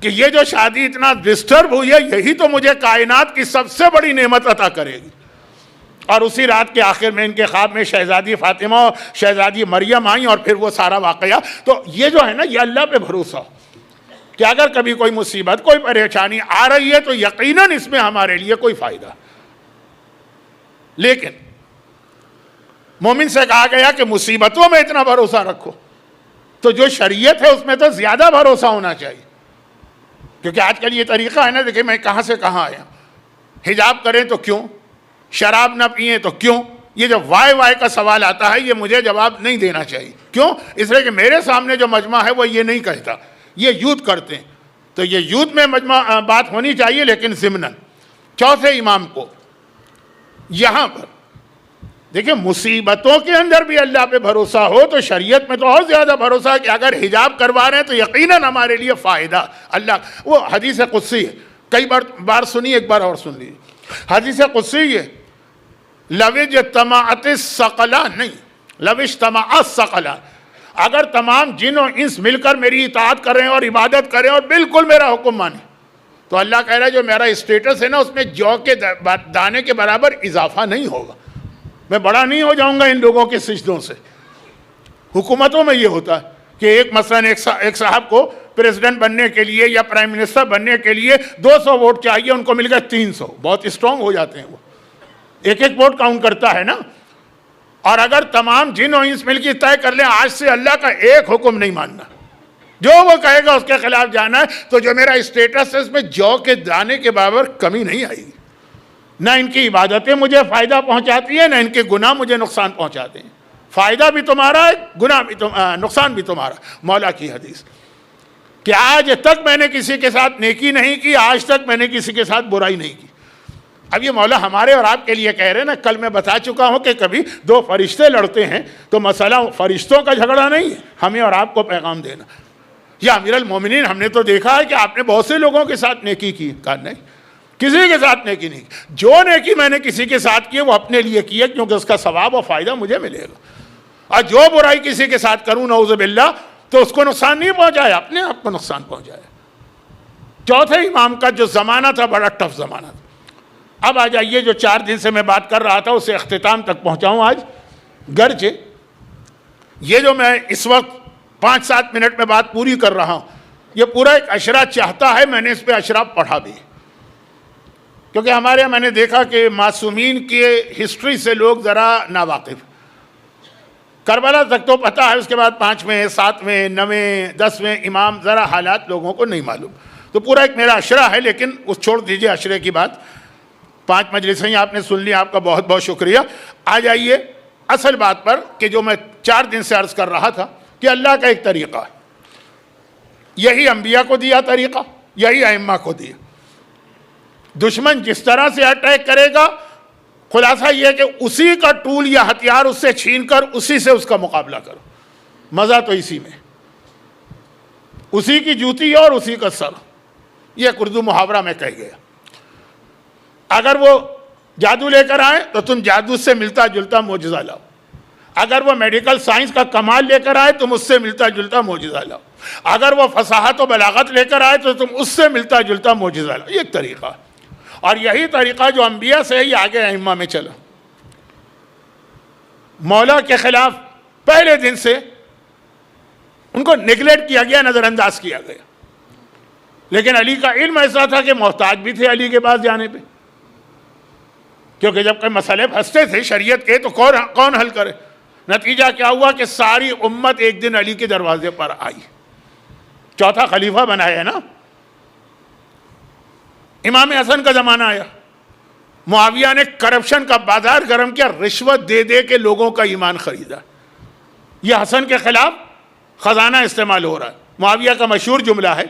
کہ یہ جو شادی اتنا ڈسٹرب ہوئی ہے، یہی تو مجھے کائنات کی سب سے بڑی نعمت عطا کرے گی. اور اسی رات کے آخر میں ان کے خواب میں شہزادی فاطمہ اور شہزادی مریم آئیں، اور پھر وہ سارا واقعہ. تو یہ جو ہے نا، یہ اللہ پہ بھروسہ. کہ اگر کبھی کوئی مصیبت کوئی پریشانی آ رہی ہے تو یقیناً اس میں ہمارے لیے کوئی فائدہ. لیکن مومن سے کہا گیا کہ مصیبتوں میں اتنا بھروسہ رکھو, تو جو شریعت ہے اس میں تو زیادہ بھروسہ ہونا چاہیے. کیونکہ آج کل یہ طریقہ ہے نا, دیکھیں میں کہاں سے کہاں آیا, حجاب کریں تو کیوں, شراب نہ پئیں تو کیوں, یہ جو وائے کا سوال آتا ہے یہ مجھے جواب نہیں دینا چاہیے. کیوں؟ اس لیے کہ میرے سامنے جو مجمع ہے وہ یہ نہیں کہتا, یہ یوتھ کرتے ہیں. تو یہ یوتھ میں مجمع بات ہونی چاہیے, لیکن ضمناً چوتھے امام کو یہاں پر دیکھیں مصیبتوں کے اندر بھی اللہ پہ بھروسہ ہو تو شریعت میں تو اور زیادہ بھروسہ ہے کہ اگر حجاب کروا رہے ہیں تو یقیناً ہمارے لیے فائدہ. اللہ وہ حدیث قدسی ہے, کئی بار سنی, ایک بار اور سن لیجیے. حدیث قدسی ہے, لو اجتمعت الثقلان, نہیں لو اجتمعت الثقلان, اگر تمام جن و انس مل کر میری اطاعت کریں اور عبادت کریں اور بالکل میرا حکم مانیں, تو اللہ کہہ رہا ہے جو میرا اسٹیٹس ہے نا اس میں جو کے دانے کے برابر اضافہ نہیں ہوگا. میں بڑا نہیں ہو جاؤں گا ان لوگوں کے سجدوں سے. حکومتوں میں یہ ہوتا ہے کہ ایک مثلا ایک صاحب کو پریزیڈنٹ بننے کے لیے یا پرائم منسٹر بننے کے لیے 200 ووٹ چاہیے, ان کو مل گئے 300, بہت اسٹرانگ ہو جاتے ہیں وہ, ایک ووٹ کاؤنٹ کرتا ہے نا. اور اگر تمام جن و انس مل کے طے کر لیں آج سے اللہ کا ایک حکم نہیں ماننا, جو وہ کہے گا اس کے خلاف جانا ہے, تو جو میرا اسٹیٹس ہے اس میں جو کے دانے کے برابر کمی نہیں آئے گی. نہ ان کی عبادتیں مجھے فائدہ پہنچاتی ہیں, نہ ان کے گناہ مجھے نقصان پہنچاتے ہیں. فائدہ بھی تمہارا ہے, گناہ بھی نقصان بھی تمہارا. مولا کی حدیث کہ آج تک میں نے کسی کے ساتھ نیکی نہیں کی, آج تک میں نے کسی کے ساتھ برائی نہیں کی. اب یہ مولا ہمارے اور آپ کے لیے کہہ رہے ہیں نا. کل میں بتا چکا ہوں کہ کبھی دو فرشتے لڑتے ہیں تو مسئلہ فرشتوں کا جھگڑا نہیں ہے, ہمیں اور آپ کو پیغام دینا. یا امیر المومنین ہم نے تو دیکھا ہے کہ آپ نے بہت سے لوگوں کے ساتھ نیکی کی. کہا نہیں, کسی کے ساتھ نیکی نہیں. جو نیکی میں نے کسی کے ساتھ کی ہے وہ اپنے لیے کی ہے, کیونکہ اس کا ثواب اور فائدہ مجھے ملے گا. اور جو برائی کسی کے ساتھ کروں نعوذ باللہ تو اس کو نقصان نہیں پہنچایا, اپنے آپ کو نقصان پہنچایا. چوتھے امام کا جو زمانہ تھا بڑا ٹف زمانہ تھا. اب آ جائیے جو 4 دن سے میں بات کر رہا تھا اسے اختتام تک پہنچاؤں آج. گرچہ یہ جو میں اس وقت 5-7 منٹ میں بات پوری کر رہا ہوں یہ پورا ایک اشرا چاہتا ہے, میں نے اس پہ اشرا پڑھا بھی, کیونکہ ہمارے یہاں میں نے دیکھا کہ معصومین کے ہسٹری سے لوگ ذرا ناواقف. کربلا تک تو پتہ ہے, اس کے بعد 5ویں 7ویں 9ویں 10ویں امام ذرا حالات لوگوں کو نہیں معلوم. تو پورا ایک میرا اشرا ہے, لیکن اس چھوڑ دیجئے اشرے کی بات. 5 مجلسیں آپ نے سن لی, آپ کا بہت بہت شکریہ. آ جائیے اصل بات پر کہ جو میں 4 دن سے عرض کر رہا تھا کہ اللہ کا ایک طریقہ ہے, یہی انبیاء کو دیا طریقہ, یہی ائمہ کو دیا. دشمن جس طرح سے اٹیک کرے گا خلاصہ یہ ہے کہ اسی کا ٹول یا ہتھیار اس سے چھین کر اسی سے اس کا مقابلہ کرو. مزہ تو اسی میں, اسی کی جوتی اور اسی کا سر. یہ ایک اردو محاورہ میں کہہ گیا. اگر وہ جادو لے کر آئے تو تم جادو سے ملتا جلتا معجزہ لاؤ, اگر وہ میڈیکل سائنس کا کمال لے کر آئے تم اس سے ملتا جلتا معجزہ لاؤ, اگر وہ فصاحت و بلاغت لے کر آئے تو تم اس سے ملتا جلتا معجزہ لاؤ. یہ ایک طریقہ ہے, اور یہی طریقہ جو انبیاء سے یہ آگے ائمہ میں چلا. مولا کے خلاف پہلے دن سے ان کو نیگلیکٹ کیا گیا, نظر انداز کیا گیا. لیکن علی کا علم ایسا تھا کہ محتاج بھی تھے علی کے پاس جانے پہ, کیونکہ جب کوئی مسئلے پھنستے تھے شریعت کے تو کون حل کرے. نتیجہ کیا ہوا کہ ساری امت ایک دن علی کے دروازے پر آئی. چوتھا خلیفہ بنایا نا. امام حسن کا زمانہ آیا, معاویہ نے کرپشن کا بازار گرم کیا, رشوت دے دے کے لوگوں کا ایمان خریدا. یہ حسن کے خلاف خزانہ استعمال ہو رہا ہے. معاویہ کا مشہور جملہ ہے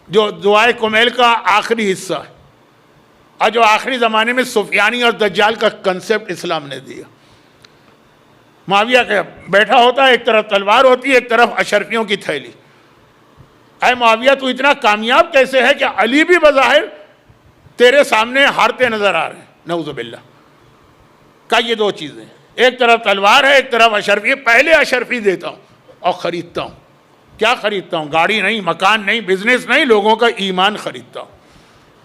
جو دعائے کمیل کا آخری حصہ ہے, اور جو آخری زمانے میں سفیانی اور دجال کا کنسپٹ اسلام نے دیا. معاویہ کا بیٹھا ہوتا ہے, ایک طرف تلوار ہوتی ہے, ایک طرف اشرفیوں کی تھیلی. اے معاویہ تو اتنا کامیاب کیسے ہے کہ علی بھی بظاہر تیرے سامنے ہارتے نظر آ رہے ہیں. نعوذ باللہ. کا یہ 2 چیزیں, ایک طرف تلوار ہے, ایک طرف اشرفی. پہلے اشرفی دیتا ہوں اور خریدتا ہوں. کیا خریدتا ہوں؟ گاڑی نہیں, مکان نہیں, بزنس نہیں, لوگوں کا ایمان خریدتا ہوں.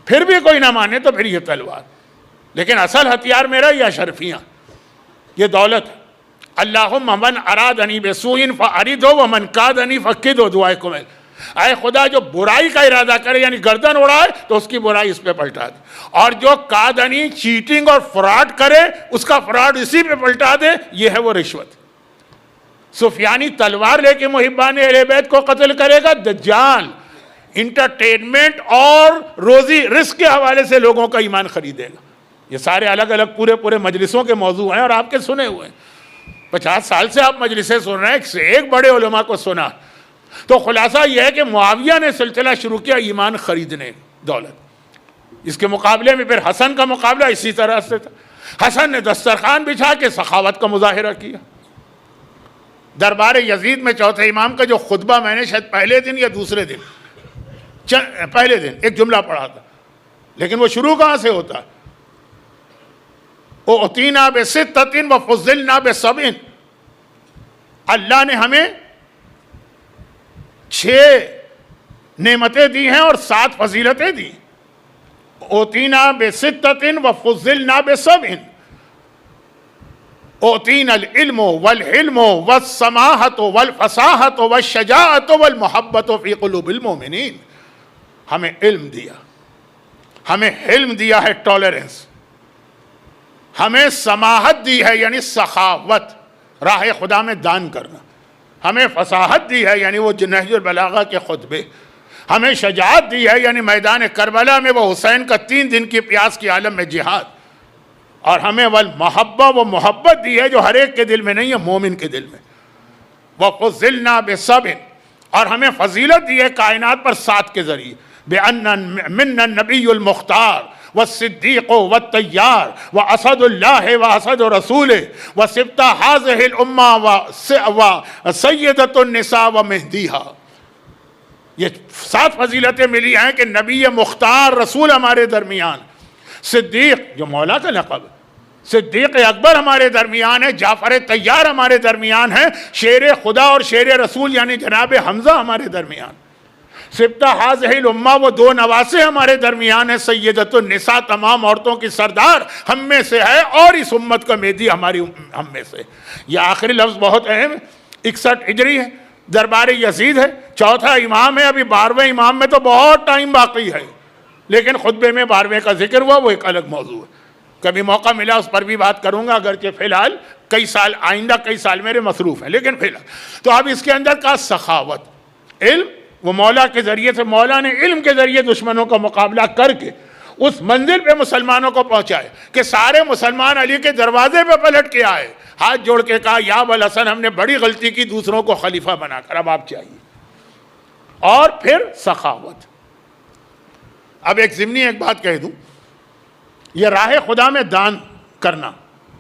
پھر بھی کوئی نہ مانے تو پھر یہ تلوار. لیکن اصل ہتھیار میرا یہ اشرفیاں, یہ دولت. اللہم من ارادنی بسوء فاردہ ومن کادنی فکدہ, دعائے کمیل. اے خدا جو برائی کا ارادہ کرے یعنی گردن اڑائے تو اس کی برائی اس پہ پلٹا دے، اور جو قادنی چیٹنگ اور فراڈ کرے اس کا فراڈ اسی پہ پلٹا دے، یہ ہے وہ رشوت۔ سفیانی تلوار لے کے محبان اہل بیت کو قتل کرے گا، دجال انٹرٹینمنٹ اور روزی رزق کے حوالے سے لوگوں کا ایمان خریدے گا۔ یہ سارے الگ الگ پورے مجلسوں کے موضوع ہیں اور آپ کے سنے ہوئے ہیں، 50 سال سے آپ مجلسیں سن رہے ہیں، ایک سے ایک بڑے علماء کو سنا۔ تو خلاصہ یہ ہے کہ معاویہ نے سلسلہ شروع کیا ایمان خریدنے، دولت۔ اس کے مقابلے میں پھر حسن کا مقابلہ اسی طرح سے تھا۔ حسن نے دسترخوان بچھا کے سخاوت کا مظاہرہ کیا۔ دربار یزید میں چوتھے امام کا جو خطبہ میں نے شاید پہلے دن یا دوسرے دن، پہلے دن ایک جملہ پڑھا تھا، لیکن وہ شروع کہاں سے ہوتا ہے؟ اُعْطِينَا بِسِتَّةٍ وَفُضِّلْنَا بِسَبْعٍ، اللہ نے ہمیں 6 نعمتیں دی ہیں اور 7 فضیلتیں دی۔ اُعْطِينَا بِسِتَّةٍ وَفُضِّلْنَا بِسَبْعٍ، اُعْطِينَا الْعِلْمُ وَالْحِلْمُ وَالسَّمَاحَةُ وَالْفَصَاحَةُ وَالشَّجَاعَةُ وَالْمُحَبَّةُ فِي قُلُوبِ الْمُؤْمِنِينَ، ہمیں علم دیا، ہمیں حلم دیا ہے ٹالرنس، ہمیں سماحت دی ہے یعنی سخاوت راہ خدا میں دان کرنا، ہمیں فصاحت دی ہے یعنی وہ نہج البلاغہ کے خطبے، ہمیں شجاعت دی ہے یعنی میدان کربلا میں وہ حسین کا 3 دن کی پیاس کی عالم میں جہاد، اور ہمیں والمحبہ وہ محبت دی ہے جو ہر ایک کے دل میں نہیں ہے، مومن کے دل میں۔ وَفُضِّلْنَا بِسَبْعٍ، اور ہمیں فضیلت دی ہے کائنات پر 7 کے ذریعے، بِأَنَّ مِنَّا النَّبِيُّ الْمُخْتَارُ وَالصِّدِّيقُ وَالطَّيَّارُ وَأَسَدُ اللَّهِ وَأَسَدُ رَسُولِهِ وَسِبْطَ هَٰذِهِ الْأُمَّةِ وَسَيِّدَةُ النِّسَاءِ وَمِهْدِيهَا، یہ 7 فضیلتیں ملی ہیں کہ نبی مختار رسول ہمارے درمیان، صدیق جو مولا کا لقب، صدیق اکبر ہمارے درمیان ہے، جعفر طیار ہمارے درمیان ہے، شیر خدا اور شیر رسول یعنی جناب حمزہ ہمارے درمیان، سبطہ ہاذہ الامہ وہ 2 نواسے ہمارے درمیان ہے، سیدۃ النساء تمام عورتوں کی سردار ہم میں سے ہے، اور اس امت کا مہدی ہم میں سے۔ یہ آخری لفظ بہت اہم ہے، 61 ہجری ہے، دربار یزید ہے، چوتھا امام ہے، ابھی 12ویں امام میں تو بہت ٹائم باقی ہے، لیکن خطبے میں 12ویں کا ذکر ہوا، وہ ایک الگ موضوع ہے، کبھی موقع ملا اس پر بھی بات کروں گا، اگرچہ فی الحال آئندہ کئی سال میرے مصروف ہیں، لیکن فی الحال تو اب اس کے اندر کا سخاوت، علم، وہ مولا کے ذریعے سے، مولا نے علم کے ذریعے دشمنوں کا مقابلہ کر کے اس منزل پہ مسلمانوں کو پہنچائے کہ سارے مسلمان علی کے دروازے پہ پلٹ کے آئے، ہاتھ جوڑ کے کہا یا ابوالحسن ہم نے بڑی غلطی کی دوسروں کو خلیفہ بنا کر، اب آپ چاہیے۔ اور پھر سخاوت۔ اب ایک ضمنی ایک بات کہہ دوں، یہ راہ خدا میں دان کرنا،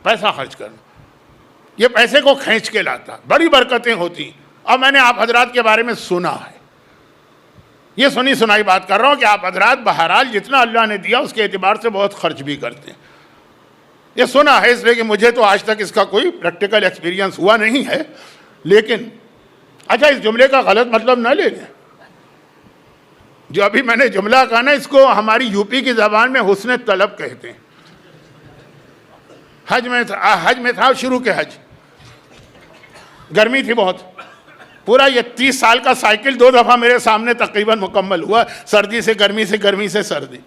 پیسہ خرچ کرنا، یہ پیسے کو کھینچ کے لاتا، بڑی برکتیں ہوتی ہیں، اور میں نے آپ حضرات کے بارے میں سنا ہے، یہ سنی سنائی بات کر رہا ہوں کہ آپ حضرات بہرحال جتنا اللہ نے دیا اس کے اعتبار سے بہت خرچ بھی کرتے ہیں، یہ سنا ہے، اس لیے کہ مجھے تو آج تک اس کا کوئی پریکٹیکل ایکسپیرینس ہوا نہیں ہے، لیکن اچھا اس جملے کا غلط مطلب نہ لے لیں، جو ابھی میں نے جملہ کہا نا، اس کو ہماری یو پی کی زبان میں حسن طلب کہتے ہیں۔ حج میں تھا شروع کے حج، گرمی تھی بہت، پورا یہ 30 سال کا سائیکل 2 دفعہ میرے سامنے تقریباً مکمل ہوا، سردی سے گرمی سے گرمی سے سردی،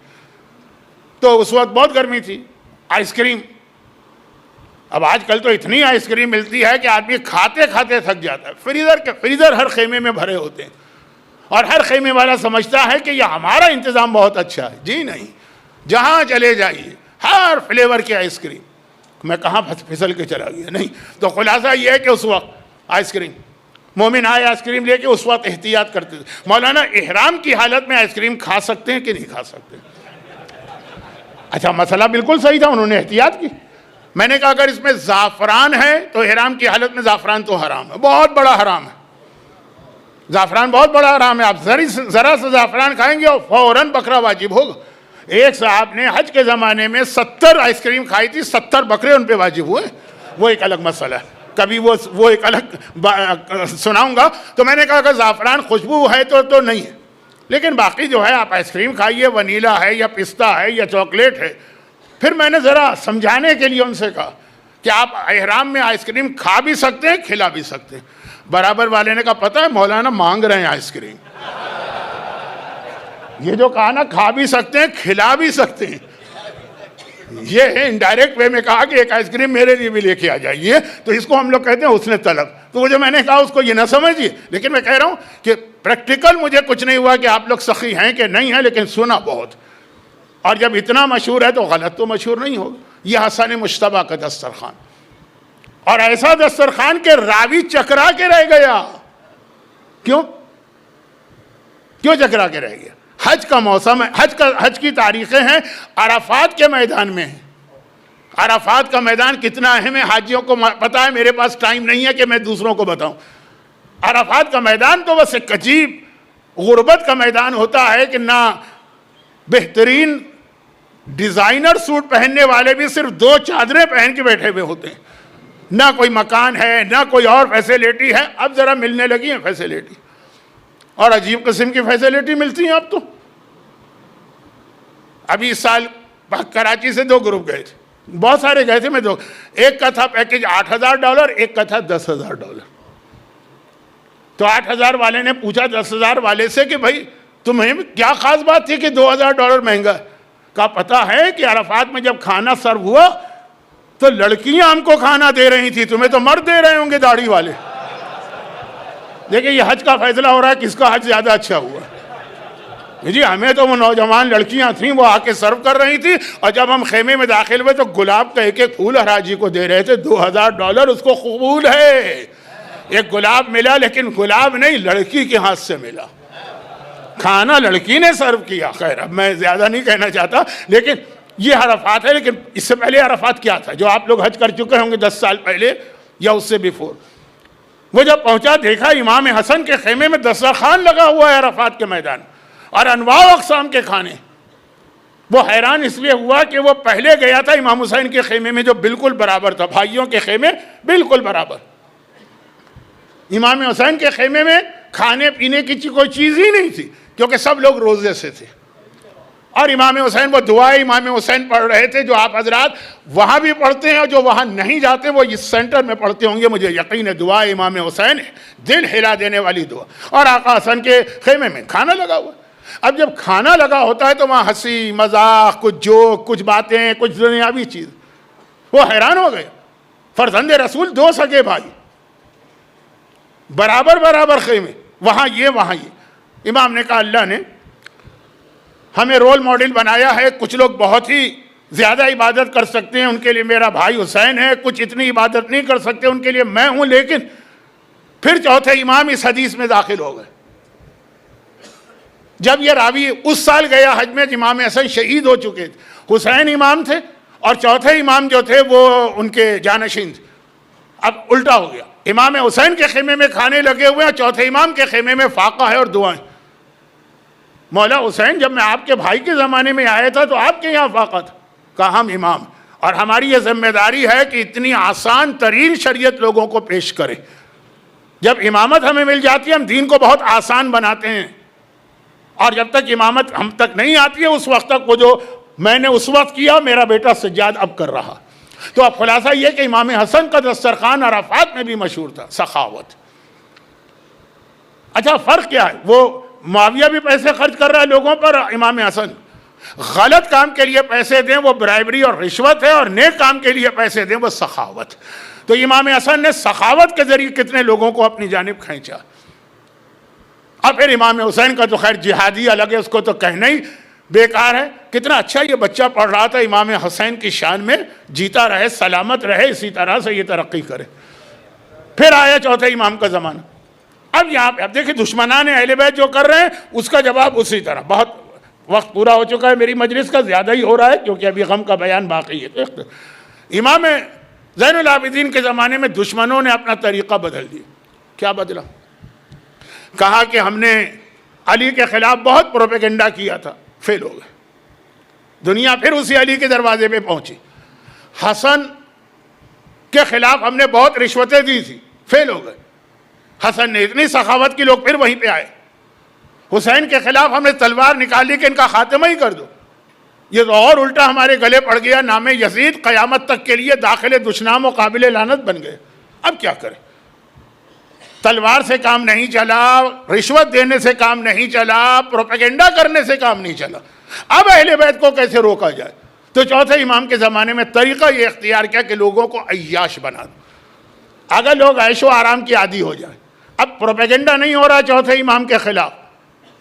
تو اس وقت بہت گرمی تھی، آئس کریم، اب آج کل تو اتنی آئس کریم ملتی ہے کہ آدمی کھاتے کھاتے تھک جاتا ہے، فریزر ہر خیمے میں بھرے ہوتے ہیں، اور ہر خیمے والا سمجھتا ہے کہ یہ ہمارا انتظام بہت اچھا ہے، جی نہیں، جہاں چلے جائیے ہر فلیور کی آئس کریم، میں کہاں پھسل کے چلا گیا، نہیں، تو خلاصہ یہ ہے کہ اس وقت آئس کریم، مومن آئے آئس کریم لے کے اس وقت احتیاط کرتے تھے۔ مولانا احرام کی حالت میں آئس کریم کھا سکتے ہیں کہ نہیں کھا سکتے؟ اچھا مسئلہ بالکل صحیح تھا، انہوں نے احتیاط کی، میں نے کہا اگر اس میں زعفران ہے تو احرام کی حالت میں زعفران تو حرام ہے، بہت بڑا حرام ہے، زعفران بہت بڑا حرام ہے، آپ ذرا سے زعفران کھائیں گے اور فوراً بکرا واجب ہوگا۔ ایک صاحب نے حج کے زمانے میں 70 آئس کریم کھائی تھی، 70 بکرے ان پہ واجب ہوئے، وہ ایک الگ مسئلہ ہے، کبھی وہ ایک الگ سناؤں گا۔ تو میں نے کہا کہ زعفران خوشبو ہے تو نہیں ہے، لیکن باقی جو ہے آپ آئس کریم کھائیے، ونیلا ہے یا پستہ ہے یا چاکلیٹ ہے۔ پھر میں نے ذرا سمجھانے کے لیے ان سے کہا کہ آپ احرام میں آئس کریم کھا بھی سکتے ہیں، کھلا بھی سکتے ہیں۔ برابر والے نے کہا پتہ ہے مولانا مانگ رہے ہیں آئس کریم۔ یہ جو کہا نا کھا بھی سکتے ہیں کھلا بھی سکتے ہیں، یہ ہے انڈائریکٹ وے میں کہا کہ ایک آئس کریم میرے لیے بھی لے کے آ جائیے، تو اس کو ہم لوگ کہتے ہیں حسن طلب. تو وہ جو میں نے کہا اس کو یہ نہ سمجھیے، لیکن میں کہہ رہا ہوں کہ پریکٹیکل مجھے کچھ نہیں ہوا کہ آپ لوگ سخی ہیں کہ نہیں ہیں، لیکن سنا بہت. اور جب اتنا مشہور ہے تو غلط تو مشہور نہیں ہوگا. یہ حسن مشتبہ کا دسترخوان، اور ایسا دسترخوان کہ راوی چکرا کے رہ گیا. کیوں چکرا کے رہ گیا؟ حج کا موسم ہے، حج کی تاریخیں ہیں، عرفات کے میدان میں ہیں. عرفات کا میدان کتنا اہم ہے حاجیوں کو پتا ہے، میرے پاس ٹائم نہیں ہے کہ میں دوسروں کو بتاؤں. عرفات کا میدان تو بس ایک عجیب غربت کا میدان ہوتا ہے کہ نہ بہترین ڈیزائنر سوٹ پہننے والے بھی صرف 2 چادریں پہن کے بیٹھے ہوئے ہوتے ہیں، نہ کوئی مکان ہے نہ کوئی اور فیسیلیٹی ہے. اب ذرا ملنے لگی ہیں فیسیلیٹی، اور عجیب قسم کی فیسیلیٹی ملتی ہیں اب تو. ابھی اس سال کراچی سے 2 گروپ گئے تھے، بہت سارے گئے تھے، میں 2، ایک کا تھا پیکیج $8,000، ایک کا تھا $10,000. تو 8,000 والے نے پوچھا 10,000 والے سے کہ بھائی تمہیں کیا خاص بات تھی کہ $2,000 مہنگا ہے؟ کا پتہ ہے کہ عرفات میں جب کھانا سرو ہوا تو لڑکیاں ہم کو کھانا دے رہی تھی، تمہیں تو مرد دے رہے ہوں گے داڑھی والے. دیکھیں یہ حج کا فیصلہ ہو رہا ہے کس کا حج زیادہ اچھا ہوا. جی ہمیں تو وہ نوجوان لڑکیاں تھیں وہ آ کے سرو کر رہی تھی، اور جب ہم خیمے میں داخل ہوئے تو گلاب کا ایک ایک پھول حاجی کو دے رہے تھے. $2,000 اس کو قبول ہے. ایک گلاب ملا، لیکن گلاب نہیں، لڑکی کے ہاتھ سے ملا. کھانا لڑکی نے سرو کیا. خیر اب میں زیادہ نہیں کہنا چاہتا، لیکن یہ عرفات ہے. لیکن اس سے پہلے عرفات کیا تھا جو آپ لوگ حج کر چکے ہوں گے 10 سال پہلے یا اس سے بیفور. وہ جب پہنچا دیکھا امام حسن کے خیمے میں دسترخوان لگا ہوا ہے عرفات کے میدان، اور انواع و اقسام کے کھانے. وہ حیران اس لیے ہوا کہ وہ پہلے گیا تھا امام حسین کے خیمے میں جو بالکل برابر تھا، بھائیوں کے خیمے بالکل برابر. امام حسین کے خیمے میں کھانے پینے کی کوئی چیز ہی نہیں تھی، کیونکہ سب لوگ روزے سے تھے. اور امام حسین وہ دعائیں امام حسین پڑھ رہے تھے جو آپ حضرات وہاں بھی پڑھتے ہیں، اور جو وہاں نہیں جاتے وہ اس سینٹر میں پڑھتے ہوں گے. مجھے یقین ہے دعا امام حسین ہے، دل ہلا دینے والی دعا. اور آقا حسن کے خیمے میں کھانا لگا ہوا. اب جب کھانا لگا ہوتا ہے تو وہاں ہنسی مذاق، کچھ جوک، کچھ باتیں، کچھ دنیاوی چیز. وہ حیران ہو گئے. فرزند رسول 2 سگے بھائی، برابر خیمے، وہاں یہ. امام نے کہا اللہ نے ہمیں رول ماڈل بنایا ہے. کچھ لوگ بہت ہی زیادہ عبادت کر سکتے ہیں، ان کے لیے میرا بھائی حسین ہے. کچھ اتنی عبادت نہیں کر سکتے، ان کے لیے میں ہوں. لیکن پھر چوتھے امام اس حدیث میں داخل ہو گئے. جب یہ راوی اس سال گیا حج میں، امام حسن شہید ہو چکے تھے، حسین امام تھے، اور چوتھے امام جو تھے وہ ان کے جانشین تھے. اب الٹا ہو گیا، امام حسین کے خیمے میں کھانے لگے ہوئے ہیں، چوتھے امام کے خیمے میں فاقہ ہے اور دعائیں. مولا حسین جب میں آپ کے بھائی کے زمانے میں آیا تھا تو آپ کے یہاں فاقہ تھا. کہا ہم امام، اور ہماری یہ ذمہ داری ہے کہ اتنی آسان ترین شریعت لوگوں کو پیش کریں. جب امامت ہمیں مل جاتی ہے ہم دین کو بہت آسان بناتے ہیں، اور جب تک امامت ہم تک نہیں آتی ہے اس وقت تک وہ جو میں نے اس وقت کیا میرا بیٹا سجاد اب کر رہا. تو اب خلاصہ یہ کہ امام حسن کا دسترخوان عرفات میں بھی مشہور تھا، سخاوت. اچھا فرق کیا ہے؟ وہ معاویہ بھی پیسے خرچ کر رہا ہے لوگوں پر، امام حسن غلط کام کے لیے پیسے دیں وہ برائبری اور رشوت ہے، اور نیک کام کے لیے پیسے دیں وہ سخاوت. تو امام حسن نے سخاوت کے ذریعے کتنے لوگوں کو اپنی جانب کھینچا. اور پھر امام حسین کا تو خیر جہادی الگ ہے، اس کو تو کہنا ہی بیکار ہے. کتنا اچھا یہ بچہ پڑھ رہا تھا امام حسین کی شان میں، جیتا رہے، سلامت رہے، اسی طرح سے یہ ترقی کرے. پھر آیا چوتھے امام کا زمانہ. اب یہاں پہ اب دیکھیں دشمنان اہل بیت جو کر رہے ہیں اس کا جواب اسی طرح. بہت وقت پورا ہو چکا ہے، میری مجلس کا زیادہ ہی ہو رہا ہے کیونکہ ابھی غم کا بیان باقی ہے. امام زین العابدین کے زمانے میں دشمنوں نے اپنا طریقہ بدل دیا. کیا بدلا؟ کہا کہ ہم نے علی کے خلاف بہت پروپیگنڈا کیا تھا، فیل ہو گئے. دنیا پھر اسی علی کے دروازے پہ پہنچی. حسن کے خلاف ہم نے بہت رشوتیں دی تھی، فیل ہو گئے. حسن نے اتنی سخاوت کی، لوگ پھر وہیں پہ آئے. حسین کے خلاف ہم نے تلوار نکالی کہ ان کا خاتمہ ہی کر دو. یہ تو اور الٹا ہمارے گلے پڑ گیا. نام یزید قیامت تک کے لیے داخل دشنام و قابل لعنت بن گئے. اب کیا کریں؟ تلوار سے کام نہیں چلا، رشوت دینے سے کام نہیں چلا، پروپیگنڈا کرنے سے کام نہیں چلا، اب اہل بیت کو کیسے روکا جائے؟ تو چوتھے امام کے زمانے میں طریقہ یہ اختیار کیا کہ لوگوں کو عیاش بنا دو، اگر لوگ عیش و آرام کی عادی ہو جائیں۔ اب پروپیگنڈا نہیں ہو رہا چوتھے امام کے خلاف،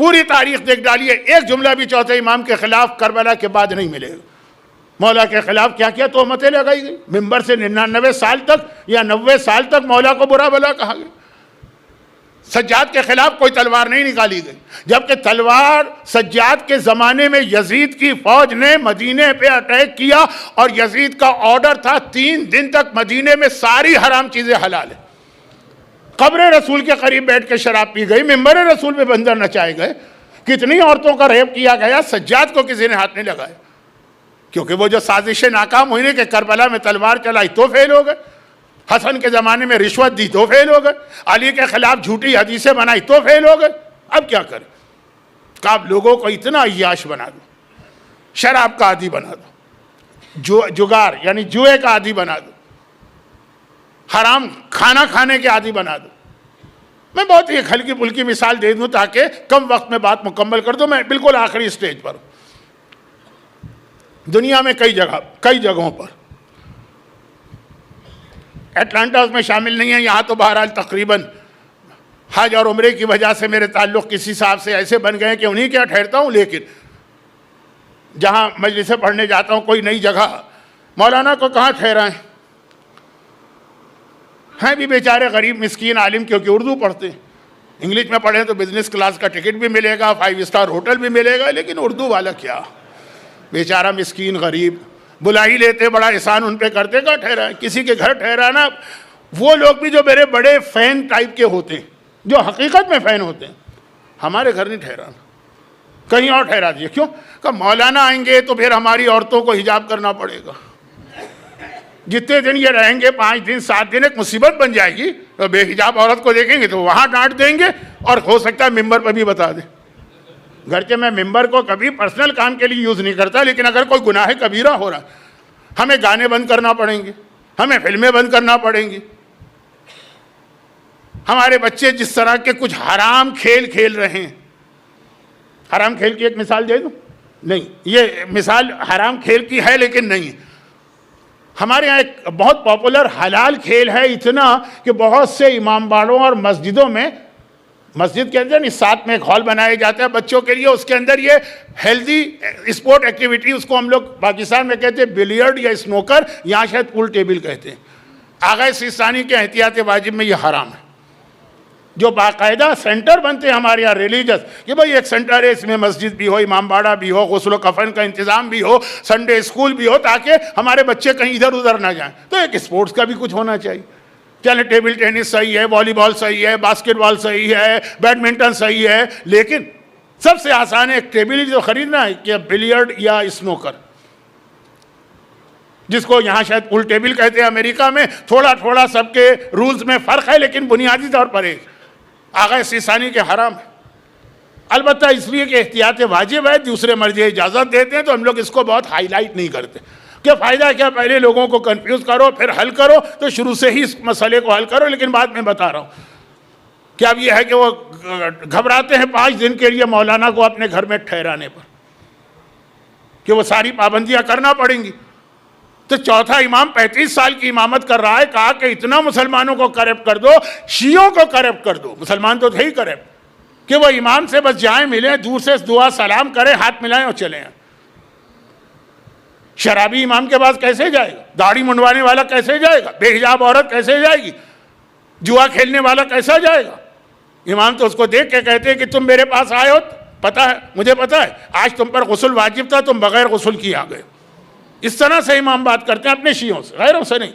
پوری تاریخ دیکھ ڈالیے، ایک جملہ بھی چوتھے امام کے خلاف کربلا کے بعد نہیں ملے گا۔ مولا کے خلاف کیا کیا تہمتیں لگائی گئی، ممبر سے 99 سال تک یا 90 سال تک مولا کو برا بلا کہا گیا۔ سجاد کے خلاف کوئی تلوار نہیں نکالی گئی، جبکہ تلوار سجاد کے زمانے میں یزید کی فوج نے مدینے پہ اٹیک کیا، اور یزید کا آرڈر تھا 3 دن تک مدینے میں ساری حرام چیزیں حلال ہیں۔ قبر رسول کے قریب بیٹھ کے شراب پی گئی، ممبر رسول پہ بندر نچائے گئے، کتنی عورتوں کا ریپ کیا گیا، سجاد کو کسی نے ہاتھ نہیں لگایا، کیونکہ وہ جو سازشیں ناکام ہوئی کہ کربلا میں تلوار چلائی تو فیل ہو گئے، حسن کے زمانے میں رشوت دی تو فیل ہو گئے، علی کے خلاف جھوٹی حدیثیں بنائی تو فیل ہو گئے۔ اب کیا کریں؟ کہ آپ لوگوں کو اتنا عیاش بنا دو، شراب کا عادی بنا دو، جگار یعنی جوئے کا عادی بنا دو، حرام کھانا کھانے کے عادی بنا دو۔ میں بہت ایک ہلکی پھلکی مثال دے دوں تاکہ کم وقت میں بات مکمل کر دوں، میں بالکل آخری سٹیج پر ہوں۔ دنیا میں کئی جگہوں پر، اٹلانٹا اس میں شامل نہیں ہے، یہاں تو بہرحال تقریباً حج اور عمرے کی وجہ سے میرے تعلق کسی صاحب سے ایسے بن گئے کہ انہیں کیا ٹھہرتا ہوں، لیکن جہاں مجلسیں پڑھنے جاتا ہوں کوئی نئی جگہ، مولانا کو کہاں ٹھہرائیں، ہیں بھی بیچارے غریب مسکین عالم، کیونکہ اردو پڑھتے ہیں، انگلش میں پڑھیں تو بزنس کلاس کا ٹکٹ بھی ملے گا، 5 اسٹار ہوٹل بھی ملے گا، لیکن اردو والا کیا، بیچارہ مسکین غریب، بلا ہی لیتے، بڑا احسان ان پہ کرتے، کہاں ٹھہرائیں، کسی کے گھر ٹھہرانا۔ وہ لوگ بھی جو میرے بڑے فین ٹائپ کے ہوتے ہیں، جو حقیقت میں فین ہوتے ہیں، ہمارے گھر نہیں ٹھہرانا، کہیں اور ٹھہرا دیے۔ کیوں؟ کہ مولانا آئیں گے تو پھر ہماری عورتوں کو حجاب کرنا پڑے گا، جتنے دن یہ رہیں گے 5 دن 7 دن ایک مصیبت بن جائے گی، تو بے حجاب عورت کو دیکھیں گے تو وہاں ڈانٹ دیں گے، اور ہو سکتا ہے ممبر پہ بھی بتا دیں۔ گرچہ میں ممبر کو کبھی پرسنل کام کے لیے یوز نہیں کرتا، لیکن اگر کوئی گناہ کبیرہ ہو رہا ہمیں گانے بند کرنا پڑیں گے، ہمیں فلمیں بند کرنا پڑیں گی۔ ہمارے بچے جس طرح کے کچھ حرام کھیل کھیل رہے ہیں، حرام کھیل کی ایک مثال دے دوں؟ نہیں، یہ مثال حرام کھیل کی ہے لیکن نہیں ہے۔ ہمارے یہاں ایک بہت پاپولر حلال کھیل ہے، اتنا کہ بہت سے امام باڑوں اور مسجدوں میں، مسجد کے اندر ساتھ میں ایک ہال بنایا جاتا ہے بچوں کے لیے، اس کے اندر یہ ہیلدی اسپورٹ ایکٹیویٹی، اس کو ہم لوگ پاکستان میں کہتے ہیں بلیئرڈ یا اسنوکر، یہاں شاید پول ٹیبل کہتے ہیں۔ آغا سیستانی کے احتیاط واجب میں یہ حرام ہے، جو باقاعدہ سینٹر بنتے ہیں ہمارے یہاں ریلیجس، کہ بھئی ایک سینٹر ہے، اس میں مسجد بھی ہو، امام باڑہ بھی ہو، غسل و کفن کا انتظام بھی ہو، سنڈے اسکول بھی ہو، تاکہ ہمارے بچے کہیں ادھر ادھر نہ جائیں۔ تو ایک اسپورٹس کا بھی کچھ ہونا چاہیے۔ چلے ٹیبل ٹینس صحیح ہے، والی بال صحیح ہے، باسکٹ بال صحیح ہے، بیڈمنٹن صحیح ہے، لیکن سب سے آسان ہے ایک ٹیبل جو خریدنا ہے کہ بلیئرڈ یا اسنوکر، جس کو یہاں شاید پول ٹیبل کہتے ہیں، امریکہ میں تھوڑا تھوڑا سب کے رولز میں فرق ہے، لیکن بنیادی طور پر ایک آغا سیستانی کے حرام ہے۔ البتہ اس لیے کہ احتیاط واجب ہے، دوسرے مرضی اجازت دیتے ہیں، تو ہم لوگ اس کو بہت ہائی لائٹ نہیں کرتے کہ فائدہ کیا، پہلے لوگوں کو کنفیوز کرو پھر حل کرو، تو شروع سے ہی اس مسئلے کو حل کرو۔ لیکن بعد میں بتا رہا ہوں کہ اب یہ ہے کہ وہ گھبراتے ہیں 5 دن کے لیے مولانا کو اپنے گھر میں ٹھہرانے پر، کہ وہ ساری پابندیاں کرنا پڑیں گی۔ تو چوتھا امام 35 سال کی امامت کر رہا ہے، کہا کہ اتنا مسلمانوں کو کرپٹ کر دو، شیعوں کو کرپٹ کر دو، مسلمان تو تھے ہی کرپٹ، کہ وہ امام سے بس جائیں ملیں، دور سے دعا سلام کریں، ہاتھ ملائیں اور چلیں آئیں۔ شرابی امام کے پاس کیسے جائے گا؟ داڑھی منڈوانے والا کیسے جائے گا؟ بے حجاب عورت کیسے جائے گی؟ جوا کھیلنے والا کیسا جائے گا؟ امام تو اس کو دیکھ کے کہتے ہیں کہ تم میرے پاس آئے ہو، پتہ ہے مجھے پتہ ہے آج تم پر غسل واجب تھا، تم بغیر غسل کیے آ گئے۔ اس طرح سے امام بات کرتے ہیں اپنے شیعوں سے، غیروں سے نہیں۔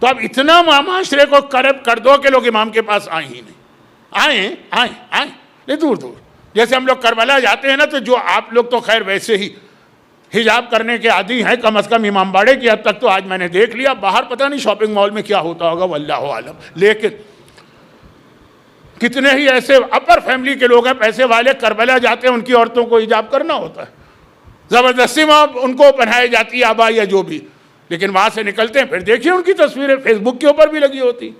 تو اب اتنا معاشرے کو کرپٹ کر دو کہ لوگ امام کے پاس آئیں ہی نہیں، آئیں نہیں، دور دور۔ جیسے ہم لوگ کربلا جاتے ہیں نا، تو جو آپ لوگ تو خیر ویسے ہی حجاب کرنے کے عادی ہیں، کم از کم امام باڑے کی حد تک تو آج میں نے دیکھ لیا، باہر پتہ نہیں شاپنگ مال میں کیا ہوتا ہوگا، واللہ عالم۔ لیکن کتنے ہی ایسے اپر فیملی کے لوگ ہیں، پیسے والے، کربلا جاتے ہیں، ان کی عورتوں کو حجاب کرنا ہوتا ہے، زبردستی وہاں ان کو پہنائی جاتی ہے آبا یا جو بھی، لیکن وہاں سے نکلتے ہیں پھر دیکھیے ان کی تصویریں فیس بک کے اوپر بھی لگی ہوتی۔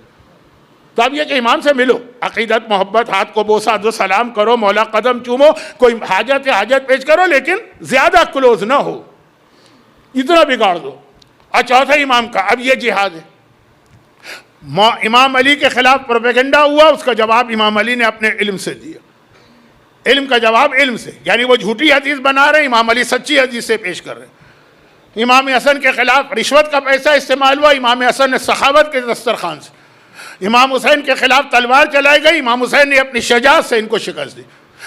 تو اب یہ کہ امام سے ملو، عقیدت، محبت، ہاتھ کو بوسہ دو، سلام کرو، مولا قدم چومو، کوئی حاجت پیش کرو، لیکن زیادہ کلوز نہ ہو، اتنا بگاڑ دو۔ اور چوتھا امام کا اب یہ جہاد ہے۔ امام علی کے خلاف پروپیگنڈا ہوا، اس کا جواب امام علی نے اپنے علم سے دیا، علم کا جواب علم سے، یعنی وہ جھوٹی حدیث بنا رہے ہیں، امام علی سچی حدیث سے پیش کر رہے ہیں۔ امام حسن کے خلاف رشوت کا پیسہ استعمال ہوا، امام حسن نے سخاوت کے دسترخوان سے۔ امام حسین کے خلاف تلوار چلائی گئی، امام حسین نے اپنی شجاعت سے ان کو شکست دی۔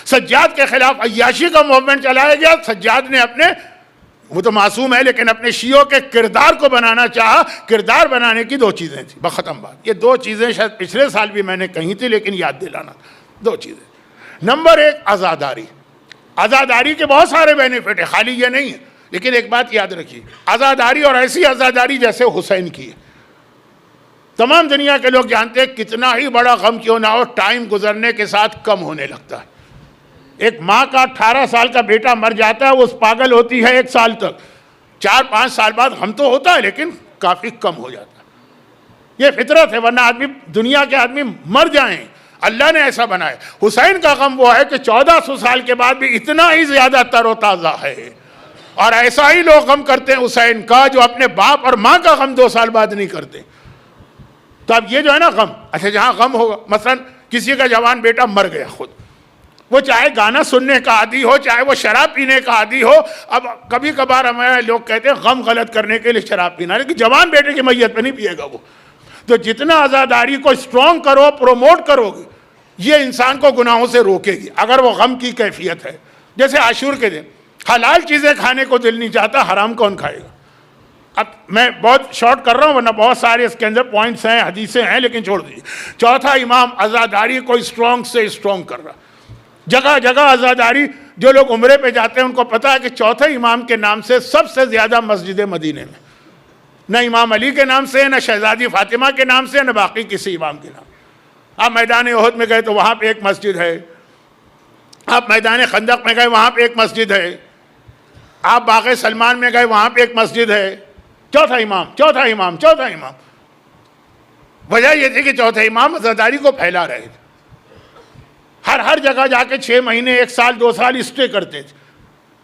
سجاد کے خلاف عیاشی کا موومنٹ چلایا گیا، سجاد نے اپنے، وہ تو معصوم ہے لیکن اپنے شیعوں کے کردار کو بنانا چاہا، کردار بنانے کی دو چیزیں تھیں، بختم بات۔ یہ دو چیزیں شاید پچھلے سال بھی میں نے کہی تھی لیکن یاد دلانا، دو چیزیں۔ نمبر ایک، عزاداری۔ عزاداری کے بہت سارے بینیفٹ ہیں، خالی یہ نہیں ہے، لیکن ایک بات یاد رکھیے، عزاداری اور ایسی عزاداری جیسے حسین کی ہے۔ تمام دنیا کے لوگ جانتے ہیں کتنا ہی بڑا غم کیوں نہ ہو، ٹائم گزرنے کے ساتھ کم ہونے لگتا ہے۔ ایک ماں کا 18 سال کا بیٹا مر جاتا ہے، وہ پاگل ہوتی ہے 1 سال تک، 4-5 سال بعد ہم تو ہوتا ہے لیکن کافی کم ہو جاتا ہے۔ یہ فطرت ہے، ورنہ دنیا کے آدمی مر جائیں، اللہ نے ایسا بنایا۔ حسین کا غم وہ ہے کہ 1400 سال کے بعد بھی اتنا ہی زیادہ تر و تازہ ہے، اور ایسا ہی لوگ غم کرتے ہیں حسین کا جو اپنے باپ اور ماں کا غم 2 سال بعد نہیں کرتے۔ تو اب یہ جو ہے نا غم، اچھا جہاں غم ہوگا، مثلا کسی کا جوان بیٹا مر گیا خود، وہ چاہے گانا سننے کا عادی ہو، چاہے وہ شراب پینے کا عادی ہو۔ اب کبھی کبھار ہمارے لوگ کہتے ہیں غم غلط کرنے کے لیے شراب پینا، لیکن جوان بیٹے کی میت پہ نہیں پیے گا وہ۔ تو جتنا عزاداری کو اسٹرانگ کرو، پروموٹ کرو گے، یہ انسان کو گناہوں سے روکے گی، اگر وہ غم کی کیفیت ہے۔ جیسے عاشور کے دن حلال چیزیں کھانے کو دل نہیں چاہتا، حرام کون کھائے گا؟ اب میں بہت شارٹ کر رہا ہوں ورنہ بہت سارے اس کے اندر پوائنٹس ہیں، حدیثیں ہیں، لیکن چھوڑ دیجیے۔ چوتھا امام عزاداری کو اسٹرانگ سے اسٹرانگ کر رہا، جگہ جگہ عزاداری۔ جو لوگ عمرے پہ جاتے ہیں ان کو پتا ہے کہ چوتھے امام کے نام سے سب سے زیادہ مسجد مدینے میں، نہ امام علی کے نام سے، نہ شہزادی فاطمہ کے نام سے، نہ باقی کسی امام کے نام۔ آپ میدان احد میں گئے تو وہاں پہ ایک مسجد ہے، آپ میدان خندق میں گئے وہاں پہ ایک مسجد ہے، آپ باغ سلمان میں گئے وہاں پہ ایک مسجد ہے۔ چوتھا امام، چوتھا امام، چوتھا امام۔ وجہ یہ تھی کہ چوتھے امام عزاداری کو پھیلا رہے تھے، ہر جگہ جا کے 6 مہینے، 1 سال، 2 سال اسٹے کرتے تھے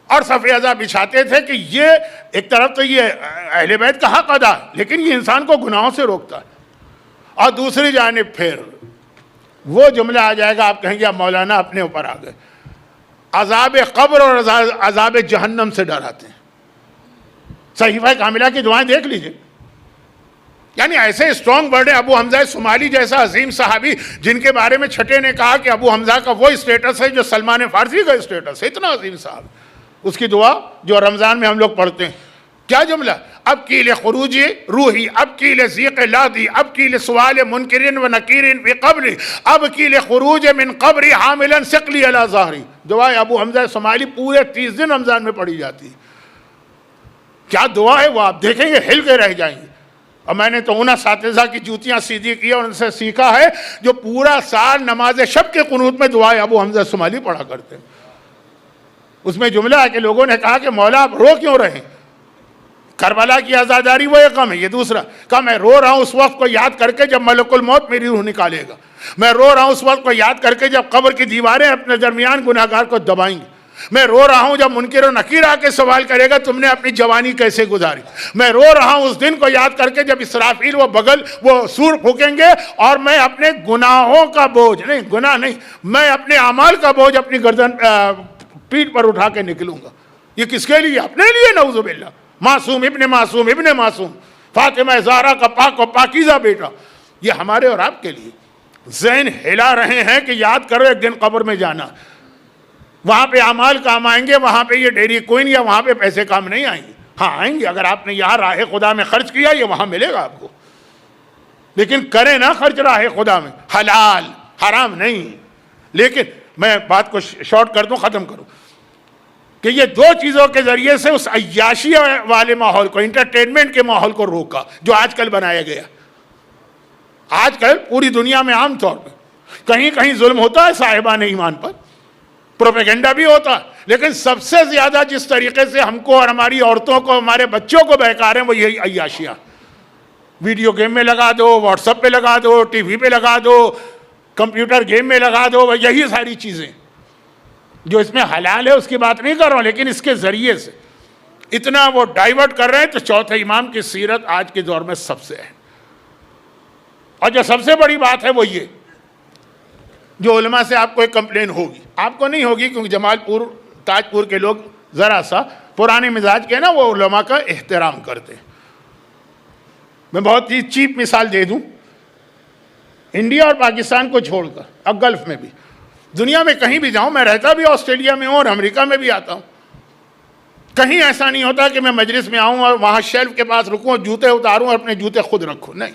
اور صف ازا بچھاتے تھے کہ یہ ایک طرف تو یہ اہل بیت کا حق ادا ہے لیکن یہ انسان کو گناہوں سے روکتا ہے، اور دوسری جانب پھر وہ جملہ آ جائے گا، آپ کہیں گے اب مولانا اپنے اوپر آ گئے، عذاب قبر اور عذاب جہنم سے ڈراتے ہیں۔ صحیفہ کاملہ کی دعائیں دیکھ لیجئے، یعنی ایسے اسٹرانگ ورڈ ہیں۔ ابو حمزہ سمالی جیسا عظیم صحابی جن کے بارے میں چھٹے نے کہا کہ ابو حمزہ کا وہ اسٹیٹس ہے جو سلمان فارسی کا اسٹیٹس ہے، اتنا عظیم صاحب، اس کی دعا جو رمضان میں ہم لوگ پڑھتے ہیں، کیا جملہ، اب کی لخروج روحی، اب کی لذیق لادی، اب کی لسوال منکرین و نکیرین فی قبری، اب کی لخروج من قبری حاملا ثقلی علی ظہری۔ دعائے ابو حمزہ سمالی پورے 30 دن رمضان میں پڑھی جاتی ہے۔ کیا دعا ہے وہ، آپ دیکھیں گے ہل کے رہ جائیں گے۔ اور میں نے تو ان اساتذہ کی جوتیاں سیدھی کی اور ان سے سیکھا ہے جو پورا سال نماز شب کے قنوت میں دعائے ابو حمزہ سمالی پڑھا کرتے ہیں۔ اس میں جملہ ہے کہ لوگوں نے کہا کہ مولا آپ رو کیوں رہے؟ کربلا کی عزاداری وہ ایک غم ہے، یہ دوسرا کہا میں رو رہا ہوں اس وقت کو یاد کر کے جب ملک الموت میری روح نکالے گا، میں رو رہا ہوں اس وقت کو یاد کر کے جب قبر کی دیواریں اپنے درمیان گناہگار کو دبائیں گی، میں رو رہا ہوں جب منکر و نکیر آ کے سوال کرے گا تم نے اپنی جوانی کیسے گزاری، میں رو رہا ہوں اس دن کو یاد کر کے جب اسرافیل وہ سور پھونکیں گے اور میں اپنے گناہوں کا بوجھ نہیں، گناہ نہیں، میں اپنے اعمال کا بوجھ اپنی گردن پیٹھ پر اٹھا کے نکلوں گا۔ یہ کس کے لیے؟ اپنے لیے، نعوذ باللہ۔ معصوم ابن معصوم فاطمہ زہرا کا پاک و پاکیزہ بیٹا، یہ ہمارے اور آپ کے لیے ذہن ہلا رہے ہیں کہ یاد کرو ایک دن قبر میں جانا، وہاں پہ اعمال کام آئیں گے، وہاں پہ یہ ڈیری کوئن یا وہاں پہ پیسے کام نہیں آئیں گے۔ ہاں آئیں گے، اگر آپ نے یہاں راہ خدا میں خرچ کیا یہ وہاں ملے گا آپ کو، لیکن کریں نا خرچ راہ خدا میں، حلال حرام نہیں۔ لیکن میں بات کو شارٹ کر دوں، ختم کروں کہ یہ 2 چیزوں کے ذریعے سے اس عیاشی والے ماحول کو، انٹرٹینمنٹ کے ماحول کو روکا جو آج کل بنایا گیا۔ آج کل پوری دنیا میں عام طور پہ کہیں کہیں ظلم ہوتا ہے صاحبان ایمان پر، پروپیگنڈا بھی ہوتا ہے، لیکن سب سے زیادہ جس طریقے سے ہم کو اور ہماری عورتوں کو، ہمارے بچوں کو بہکا رہے ہیں وہ یہی عیاشیاں، ویڈیو گیم میں لگا دو, واٹس ایپ پہ لگا دو, ٹی وی پہ لگا دو, کمپیوٹر گیم میں لگا دو, یہی ساری چیزیں جو اس میں حلال ہے اس کی بات نہیں کر رہا ہوں, لیکن اس کے ذریعے سے اتنا وہ ڈائیورٹ کر رہے ہیں. تو چوتھے امام کی سیرت آج کے دور میں سب سے ہے. اور جو سب سے بڑی بات ہے وہ یہ, جو علماء سے آپ کو ایک کمپلین ہوگی, آپ کو نہیں ہوگی کیونکہ جمال پور تاج پور کے لوگ ذرا سا پرانے مزاج کے نا, وہ علماء کا احترام کرتے ہیں. میں بہت ہی چیپ مثال دے دوں, انڈیا اور پاکستان کو چھوڑ کر اب گلف میں بھی, دنیا میں کہیں بھی جاؤں, میں رہتا بھی آسٹریلیا میں ہوں اور امریکہ میں بھی آتا ہوں, کہیں ایسا نہیں ہوتا کہ میں مجلس میں آؤں اور وہاں شیلف کے پاس رکوں, جوتے اتاروں اور اپنے جوتے خود رکھوں. نہیں,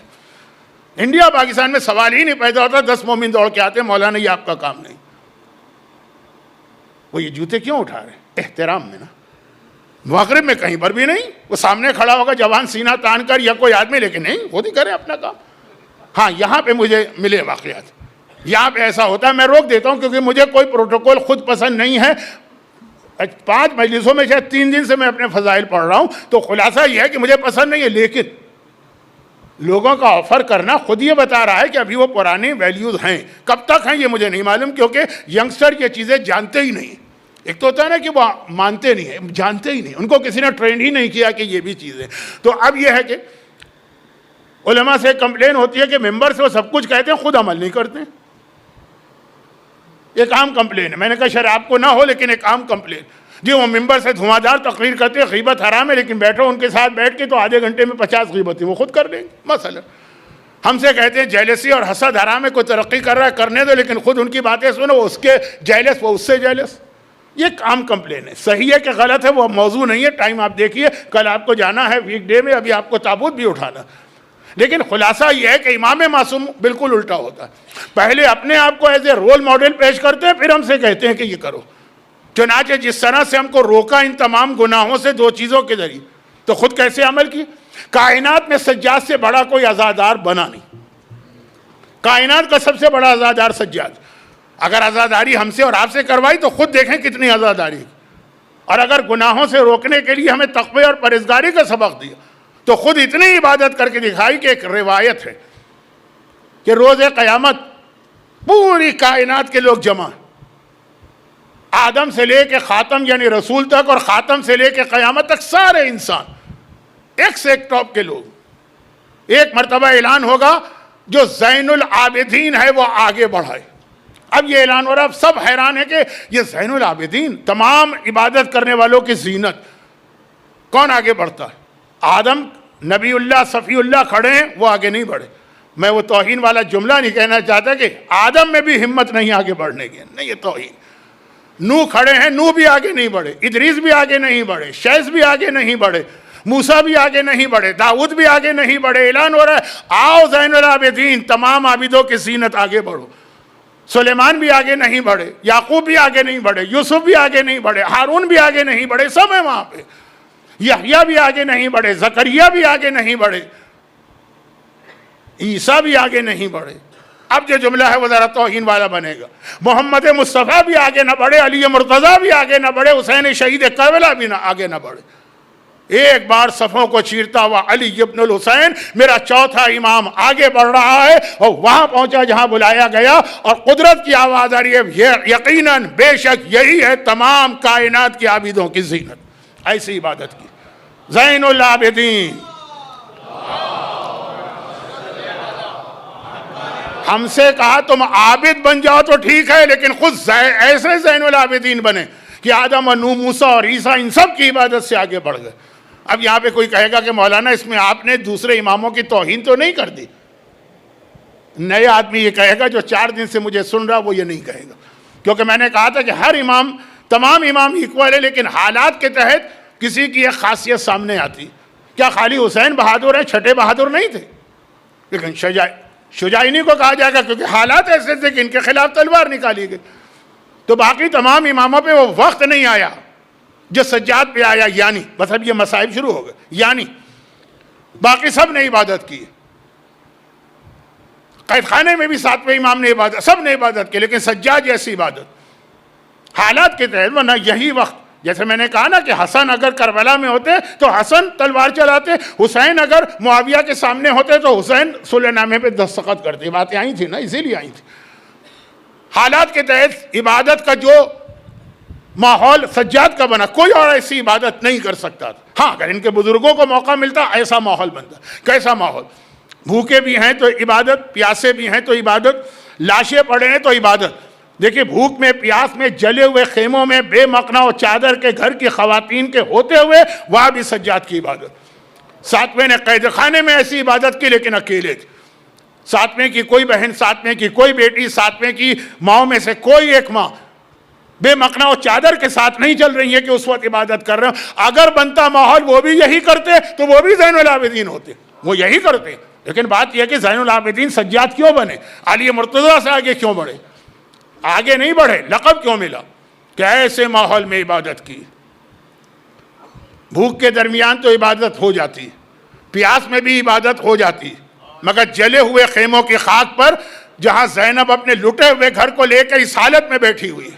انڈیا پاکستان میں سوال ہی نہیں پیدا ہوتا. 10 مومن دوڑ کے آتے, مولانا یہ آپ کا کام نہیں. وہ یہ جوتے کیوں اٹھا رہے ہیں؟ احترام میں نا. مغرب میں کہیں پر بھی نہیں, وہ سامنے کھڑا ہوگا جوان سینہ تان کر یا کوئی آدمی, لیکن نہیں, خود ہی کرے اپنا کام. ہاں یہاں پہ مجھے ملے واقعات, یہاں پہ ایسا ہوتا ہے, میں روک دیتا ہوں کیونکہ مجھے کوئی پروٹوکول خود پسند نہیں ہے. 5 مجلسوں میں شاید 3 دن سے میں اپنے فضائل پڑھ رہا ہوں, تو خلاصہ یہ ہے کہ مجھے پسند نہیں ہے, لیکن لوگوں کا آفر کرنا خود یہ بتا رہا ہے کہ ابھی وہ پرانے ویلیوز ہیں. کب تک ہیں یہ مجھے نہیں معلوم, کیونکہ ینگسٹر یہ چیزیں جانتے ہی نہیں. ایک تو ہوتا ہے نا کہ وہ مانتے نہیں ہیں, جانتے ہی نہیں, ان کو کسی نے ٹرینڈ ہی نہیں کیا کہ یہ بھی چیزیں. تو اب یہ ہے کہ علماء سے کمپلین ہوتی ہے کہ ممبر سے وہ سب کچھ کہتے ہیں, خود عمل نہیں کرتے. ایک عام کمپلین ہے, میں نے کہا شاید آپ کو نہ ہو لیکن ایک عام کمپلین, جی وہ ممبر سے دھواں دار تقریر کرتے ہیں, غیبت حرام ہے, لیکن بیٹھو ان کے ساتھ بیٹھ کے تو آدھے گھنٹے میں 50 غیبتیں وہ خود کر لیں گے. مثلا ہم سے کہتے ہیں جیلسی اور حسد حرام ہے, کوئی ترقی کر رہا ہے کرنے دو, لیکن خود ان کی باتیں سنو, اس کے جیلس وہ اس سے جیلس. یہ ایک عام کمپلین ہے. صحیح ہے کہ غلط ہے وہ موضوع نہیں ہے, ٹائم آپ دیکھیے, کل آپ کو جانا ہے ویک ڈے میں, ابھی آپ کو تابوت بھی اٹھانا. لیکن خلاصہ یہ ہے کہ امام معصوم بالکل الٹا ہوتا ہے. پہلے اپنے آپ کو ایز اے رول ماڈل پیش کرتے ہیں, پھر ہم سے کہتے ہیں کہ یہ کرو. چنانچہ جس طرح سے ہم کو روکا ان تمام گناہوں سے 2 چیزوں کے ذریعے, تو خود کیسے عمل کی. کائنات میں سجاد سے بڑا کوئی عزادار بنا نہیں. کائنات کا سب سے بڑا عزادار سجاد. اگر عزاداری ہم سے اور آپ سے کروائی تو خود دیکھیں کتنی عزاداری. اور اگر گناہوں سے روکنے کے لیے ہمیں تقوی اور پرہیزگاری کا سبق دیا تو خود اتنی عبادت کر کے دکھائی کہ ایک روایت ہے کہ روز قیامت پوری کائنات کے لوگ جمع, آدم سے لے کے خاتم یعنی رسول تک, اور خاتم سے لے کے قیامت تک سارے انسان ایک سے ایک ٹاپ کے لوگ. ایک مرتبہ اعلان ہوگا جو زین العابدین ہے وہ آگے بڑھائے. اب یہ اعلان ہو رہا, اب سب حیران ہے کہ یہ زین العابدین, تمام عبادت کرنے والوں کی زینت, کون آگے بڑھتا ہے؟ آدم نبی اللہ صفی اللہ کھڑے ہیں, وہ آگے نہیں بڑھے. میں وہ توہین والا جملہ نہیں کہنا چاہتا کہ آدم میں بھی ہمت نہیں آگے بڑھنے کی, نہیں, یہ توہین. نو کھڑے ہیں, نو بھی آگے نہیں بڑھے, ادریس بھی آگے نہیں بڑھے, شیس بھی آگے نہیں بڑھے, موسیٰ بھی آگے نہیں بڑھے, داؤد بھی آگے نہیں بڑھے. اعلان ہو رہا ہے آؤ زین العابدین, تمام عابدوں کی زینت, آگے بڑھو. سلیمان بھی آگے نہیں بڑھے, یعقوب بھی آگے نہیں بڑھے, یوسف بھی آگے نہیں بڑھے, ہارون بھی آگے نہیں بڑھے, سب ہیں وہاں پہ. یحییٰ بھی آگے نہیں بڑھے, زکریا بھی آگے نہیں بڑھے, عیسیٰ بھی آگے نہیں بڑھے. اب جو جملہ ہے وہ ذرا توہین والا بنے گا. محمد مصطفیٰ بھی آگے نہ بڑھے, علی مرتضیٰ بھی آگے نہ بڑھے, حسین شہید کربلا بھی آگے نہ بڑھے. ایک بار صفوں کو چیرتا ہوا علی ابن الحسین میرا چوتھا امام آگے بڑھ رہا ہے, اور وہاں پہنچا جہاں بلایا گیا, اور قدرت کی آواز آ رہی ہے, یقیناً بے شک یہی ہے تمام کائنات کی عابدوں کی زینت. ایسی عبادت کی زین العابدین. ہم سے کہا تم عابد بن جاؤ تو ٹھیک ہے, لیکن خود ایسے زین العابدین بنے کہ آدم و نوح, موسیٰ اور عیسیٰ ان سب کی عبادت سے آگے بڑھ گئے. اب یہاں پہ کوئی کہے گا کہ مولانا اس میں آپ نے دوسرے اماموں کی توہین تو نہیں کر دی. نئے آدمی یہ کہے گا, جو 4 دن سے مجھے سن رہا وہ یہ نہیں کہے گا, کیونکہ میں نے کہا تھا کہ ہر امام, تمام امام ایکول ہے, لیکن حالات کے تحت کسی کی ایک خاصیت سامنے آتی. کیا خالی حسین بہادر ہیں, چھٹے بہادر نہیں تھے؟ لیکن شجاعینی کو کہا جائے گا کیونکہ حالات ایسے تھے کہ ان کے خلاف تلوار نکالی گئی. تو باقی تمام اماموں پہ وہ وقت نہیں آیا جو سجاد پہ آیا, یعنی مطلب یہ مصائب شروع ہو گئے. یعنی باقی سب نے عبادت کی, قید خانے میں بھی 7ویں امام نے عبادت, سب نے عبادت کی, لیکن سجاد جیسی عبادت حالات کے تحت, ورنہ یہی وقت جیسے میں نے کہا نا کہ حسن اگر کربلا میں ہوتے تو حسن تلوار چلاتے، حسین اگر معاویہ کے سامنے ہوتے تو حسین صلح نامے پہ دستخط کرتے. باتیں آئی تھی نا، اسی لیے آئی تھی. حالات کے تحت عبادت کا جو ماحول سجاد کا بنا، کوئی اور ایسی عبادت نہیں کر سکتا تھا. ہاں اگر ان کے بزرگوں کو موقع ملتا ایسا ماحول بنتا. کیسا ماحول؟ بھوکے بھی ہیں تو عبادت، پیاسے بھی ہیں تو عبادت، لاشیں پڑے ہیں تو عبادت. دیکھیں بھوک میں، پیاس میں، جلے ہوئے خیموں میں، بے مقنا و چادر کے گھر کی خواتین کے ہوتے ہوئے وہاں بھی سجاد کی عبادت. ساتویں نے قید خانے میں ایسی عبادت کی لیکن اکیلے تھے. ساتویں کی کوئی بہن، ساتویں کی کوئی بیٹی، ساتویں کی ماؤں میں سے کوئی ایک ماں بے مقنا و چادر کے ساتھ نہیں چل رہی ہے کہ اس وقت عبادت کر رہے ہوں. اگر بنتا ماحول وہ بھی یہی کرتے تو وہ بھی زین العابدین ہوتے، وہ یہی کرتے. لیکن بات یہ ہے کہ زین العابدین سجاد کیوں بنے؟ علی مرتضیٰ سے آگے کیوں بڑھے؟ آگے نہیں بڑھے. لقب کیوں ملا؟ کہ ایسے ماحول میں عبادت کی. بھوک کے درمیان تو عبادت ہو جاتی، پیاس میں بھی عبادت ہو جاتی، مگر جلے ہوئے خیموں کی خاک پر جہاں زینب اپنے لٹے ہوئے گھر کو لے کر اس حالت میں بیٹھی ہوئی.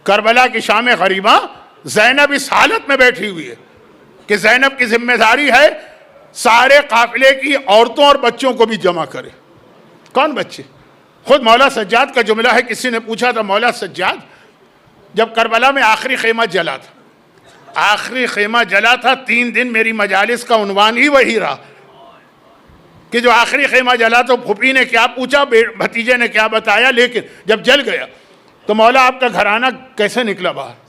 کربلا کی شام غریباں زینب اس حالت میں بیٹھی ہوئی ہے کہ زینب کی ذمہ داری ہے سارے قافلے کی عورتوں اور بچوں کو بھی جمع کرے. کون بچے؟ خود مولا سجاد کا جملہ ہے. کسی نے پوچھا تھا مولا سجاد جب کربلا میں آخری خیمہ جلا تھا، آخری خیمہ جلا تھا، 3 دن میری مجالس کا عنوان ہی وہی رہا کہ جو آخری خیمہ جلا تو پھوپھی نے کیا پوچھا، بھتیجے نے کیا بتایا، لیکن جب جل گیا تو مولا آپ کا گھرانہ کیسے نکلا باہر؟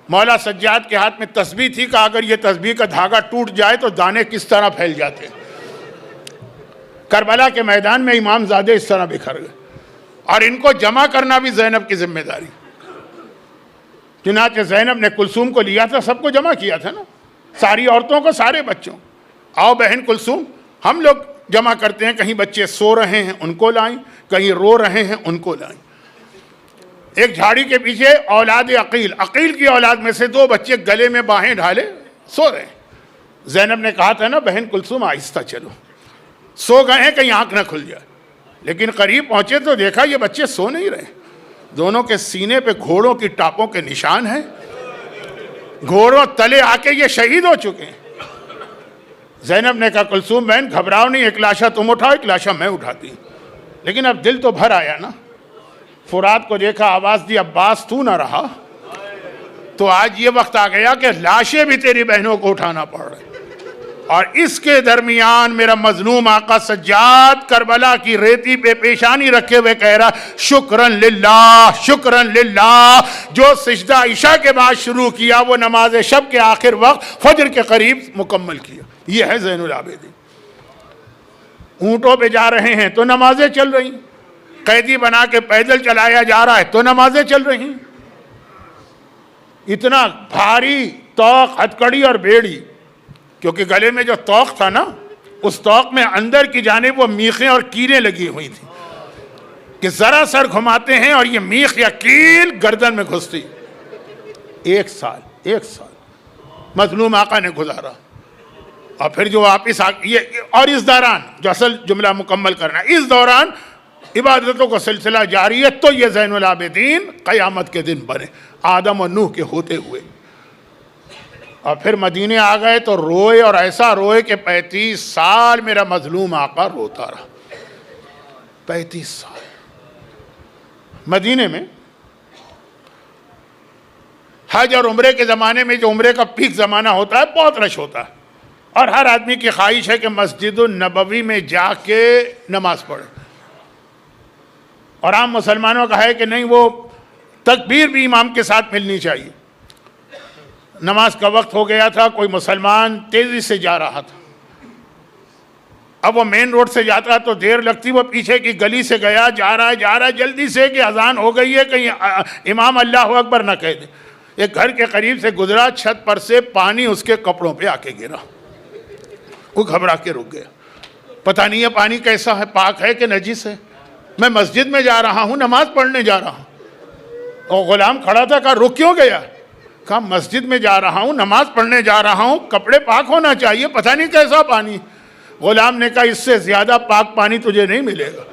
مولا سجاد کے ہاتھ میں تسبیح تھی کہ اگر یہ تسبیح کا دھاگا ٹوٹ جائے تو دانے کس طرح پھیل جاتے. کربلا کے میدان میں امام زادے اس طرح بکھر گئے اور ان کو جمع کرنا بھی زینب کی ذمہ داری. چنانچہ زینب نے کلثوم کو لیا تھا، سب کو جمع کیا تھا نا، ساری عورتوں کو، سارے بچوں. آؤ بہن کلثوم ہم لوگ جمع کرتے ہیں. کہیں بچے سو رہے ہیں ان کو لائیں، کہیں رو رہے ہیں ان کو لائیں. ایک جھاڑی کے پیچھے اولاد عقیل، عقیل کی اولاد میں سے 2 بچے گلے میں باہیں ڈھالے سو رہے ہیں. زینب نے کہا تھا نا بہن کلثوم آہستہ چلو، سو گئے ہیں کہیں آنکھ نہ کھل جائے. لیکن قریب پہنچے تو دیکھا یہ بچے سو نہیں رہے. دونوں کے سینے پہ گھوڑوں کی ٹاپوں کے نشان ہیں، گھوڑوں تلے آ کے یہ شہید ہو چکے ہیں. زینب نے کہا کلثوم بہن گھبراؤ نہیں، ایک لاشا تم اٹھاؤ، ایک لاشا میں اٹھاتی ہوں. لیکن اب دل تو بھر آیا نا. فرات کو دیکھا، آواز دی عباس تو نہ رہا تو آج یہ وقت آ گیا کہ لاشیں بھی تیری بہنوں کو اٹھانا پڑ رہے. اور اس کے درمیان میرا مظلوم آقا سجاد کربلا کی ریتی پہ پیشانی رکھے ہوئے کہہ رہا شکرن للہ، شکرن للہ. جو سجدہ عشاء کے بعد شروع کیا وہ نماز شب کے آخر وقت فجر کے قریب مکمل کیا. یہ ہے زین العابدین. اونٹوں پہ جا رہے ہیں تو نمازیں چل رہی، قیدی بنا کے پیدل چلایا جا رہا ہے تو نمازیں چل رہی. اتنا بھاری توق، ہتکڑی اور بیڑی، کیونکہ گلے میں جو توق تھا نا اس توق میں اندر کی جانب وہ میخیں اور کیلیں لگی ہوئی تھیں کہ ذرا سر گھماتے ہیں اور یہ میخ یا کیل گردن میں گھستی. 1 سال مظلوم آقا نے گزارا. اور پھر جو واپس اور اس دوران جو اصل جملہ مکمل کرنا، اس دوران عبادتوں کا سلسلہ جاری ہے. تو یہ زین العابدین قیامت کے دن بنے آدم و نوح کے ہوتے ہوئے. اور پھر مدینے آ گئے تو روئے، اور ایسا روئے کہ 35 سال میرا مظلوم آقا روتا رہا. 35 سال مدینے میں. حج اور عمرے کے زمانے میں جو عمرے کا پیک زمانہ ہوتا ہے بہت رش ہوتا ہے، اور ہر آدمی کی خواہش ہے کہ مسجد النبوی میں جا کے نماز پڑھے. اور عام مسلمانوں کا ہے کہ نہیں وہ تکبیر بھی امام کے ساتھ ملنی چاہیے. نماز کا وقت ہو گیا تھا، کوئی مسلمان تیزی سے جا رہا تھا. اب وہ مین روڈ سے جاتا تو دیر لگتی، وہ پیچھے کی گلی سے گیا، جا رہا ہے جلدی سے کہ اذان ہو گئی ہے، کہیں امام اللہ اکبر نہ کہہ دے. ایک گھر کے قریب سے گزرا، چھت پر سے پانی اس کے کپڑوں پہ آ کے گرا. وہ گھبرا کے رک گیا. پتہ نہیں ہے پانی کیسا ہے، پاک ہے کہ نجس ہے. میں مسجد میں جا رہا ہوں، نماز پڑھنے جا رہا ہوں. اور غلام کھڑا تھا، کہا رک کیوں گیا؟ کہا مسجد میں جا رہا ہوں، نماز پڑھنے جا رہا ہوں، کپڑے پاک ہونا چاہیے، پتہ نہیں کیسا پانی. غلام نے کہا اس سے زیادہ پاک پانی تجھے نہیں ملے گا.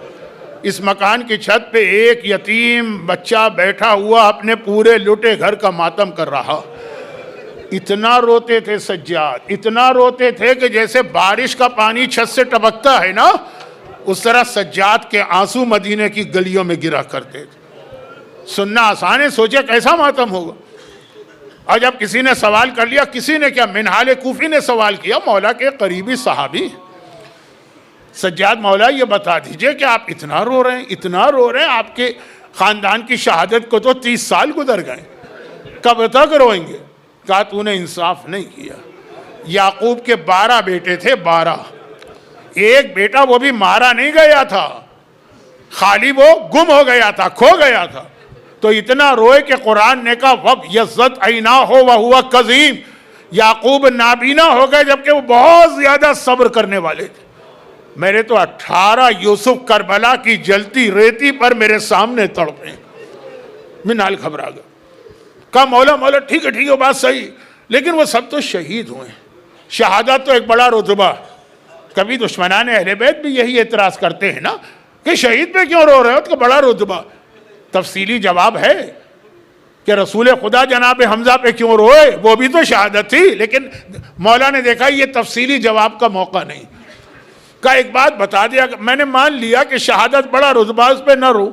اس مکان کی چھت پہ ایک یتیم بچہ بیٹھا ہوا اپنے پورے لٹے گھر کا ماتم کر رہا. اتنا روتے تھے سجاد، اتنا روتے تھے کہ جیسے بارش کا پانی چھت سے ٹپکتا ہے نا، اس طرح سجاد کے آنسو مدینے کی گلیوں میں گرا کرتے تھے. سننا آسان ہے، سوچے کیسا ماتم ہوگا. اور جب کسی نے سوال کر لیا، کسی نے کیا، منہال کوفی نے سوال کیا، مولا کے قریبی صحابی، سجاد مولا یہ بتا دیجئے کہ آپ اتنا رو رہے ہیں، اتنا رو رہے ہیں، آپ کے خاندان کی شہادت کو تو 30 سال گزر گئے، کب تک روئیں گے؟ کہا تو نے انصاف نہیں کیا. یعقوب کے 12 بیٹے تھے، 12. ایک بیٹا وہ بھی مارا نہیں گیا تھا، خالی وہ گم ہو گیا تھا، کھو گیا تھا. تو اتنا روئے کہ قرآن نے کہا وَب یزت عیناہ وَهُوَ کظیم، یعقوب نابینا ہو گئے جبکہ وہ بہت زیادہ صبر کرنے والے تھے. میرے تو 18 یوسف کربلا کی جلتی ریتی پر میرے سامنے تڑپے. منال گھبرا گیا، کہا مولا مولا ٹھیک ہے بات صحیح، لیکن وہ سب تو شہید ہوئے. شہادت تو ایک بڑا رتبہ. کبھی دشمنان اہل بیت بھی یہی اعتراض کرتے ہیں نا کہ شہید پہ کیوں رو رہے ہو، تو بڑا رتبہ. تفصیلی جواب ہے کہ رسول خدا جناب حمزہ پہ کیوں روئے، وہ بھی تو شہادت تھی، لیکن مولا نے دیکھا یہ تفصیلی جواب کا موقع نہیں. کا ایک بات بتا دیا، میں نے مان لیا کہ شہادت بڑا رتبہ، اس پہ نہ رو،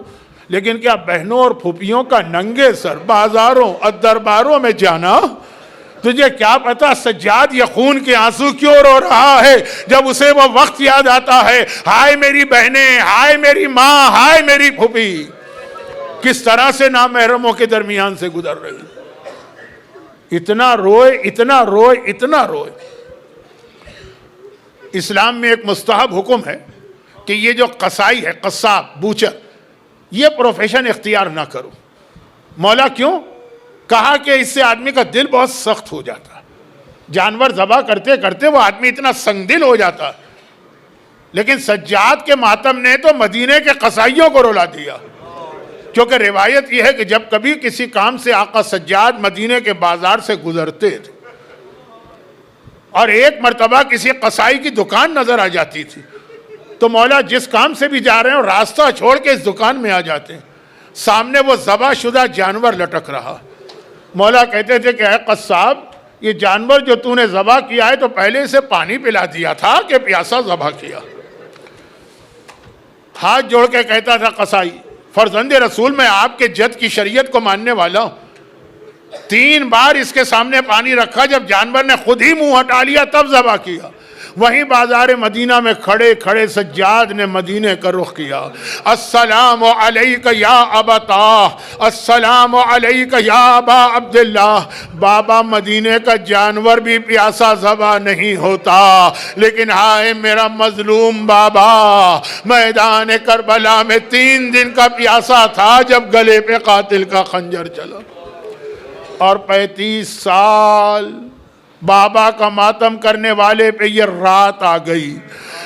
لیکن کیا بہنوں اور پھوپھیوں کا ننگے سر بازاروں اور درباروں میں جانا، تجھے کیا پتا سجاد یہ خون کے آنسو کیوں رو رہا ہے جب اسے وہ وقت یاد آتا ہے، ہائے میری بہنیں، ہائے میری ماں، ہائے میری پھوپھی کس طرح سے نامحرموں کے درمیان سے گزر رہی. اتنا روئے اتنا روئے اتنا روئے. اسلام میں ایک مستحب حکم ہے کہ یہ جو قصائی ہے، قصاب، بوچر، یہ پروفیشن اختیار نہ کرو. مولا کیوں؟ کہا کہ اس سے آدمی کا دل بہت سخت ہو جاتا ہے. جانور ذبح کرتے کرتے وہ آدمی اتنا سنگ دل ہو جاتا ہے. لیکن سجاد کے ماتم نے تو مدینے کے قصائیوں کو رلا دیا، کیونکہ روایت یہ ہے کہ جب کبھی کسی کام سے آقا سجاد مدینے کے بازار سے گزرتے تھے اور ایک مرتبہ کسی قصائی کی دکان نظر آ جاتی تھی، تو مولا جس کام سے بھی جا رہے ہیں راستہ چھوڑ کے اس دکان میں آ جاتے ہیں. سامنے وہ ذبح شدہ جانور لٹک رہا. مولا کہتے تھے کہ اے قصاب، یہ جانور جو تو نے ذبح کیا ہے تو پہلے اسے پانی پلا دیا تھا کہ پیاسا ذبح کیا؟ ہاتھ جوڑ کے کہتا تھا قصائی، فرزند رسول میں آپ کے جد کی شریعت کو ماننے والا ہوں. 3 بار اس کے سامنے پانی رکھا، جب جانور نے خود ہی منہ ہٹا لیا تب ذبح کیا. وہیں بازار مدینہ میں کھڑے کھڑے سجاد نے مدینے کا رخ کیا. السلام علیک یا ابتا، السلام علیک یا ابا عبداللہ. بابا مدینے کا جانور بھی پیاسا ذبح نہیں ہوتا، لیکن ہائے میرا مظلوم بابا، میدان کربلا میں 3 دن کا پیاسا تھا جب گلے پہ قاتل کا خنجر چلا. اور 35 سال بابا کا ماتم کرنے والے پہ یہ رات آ گئی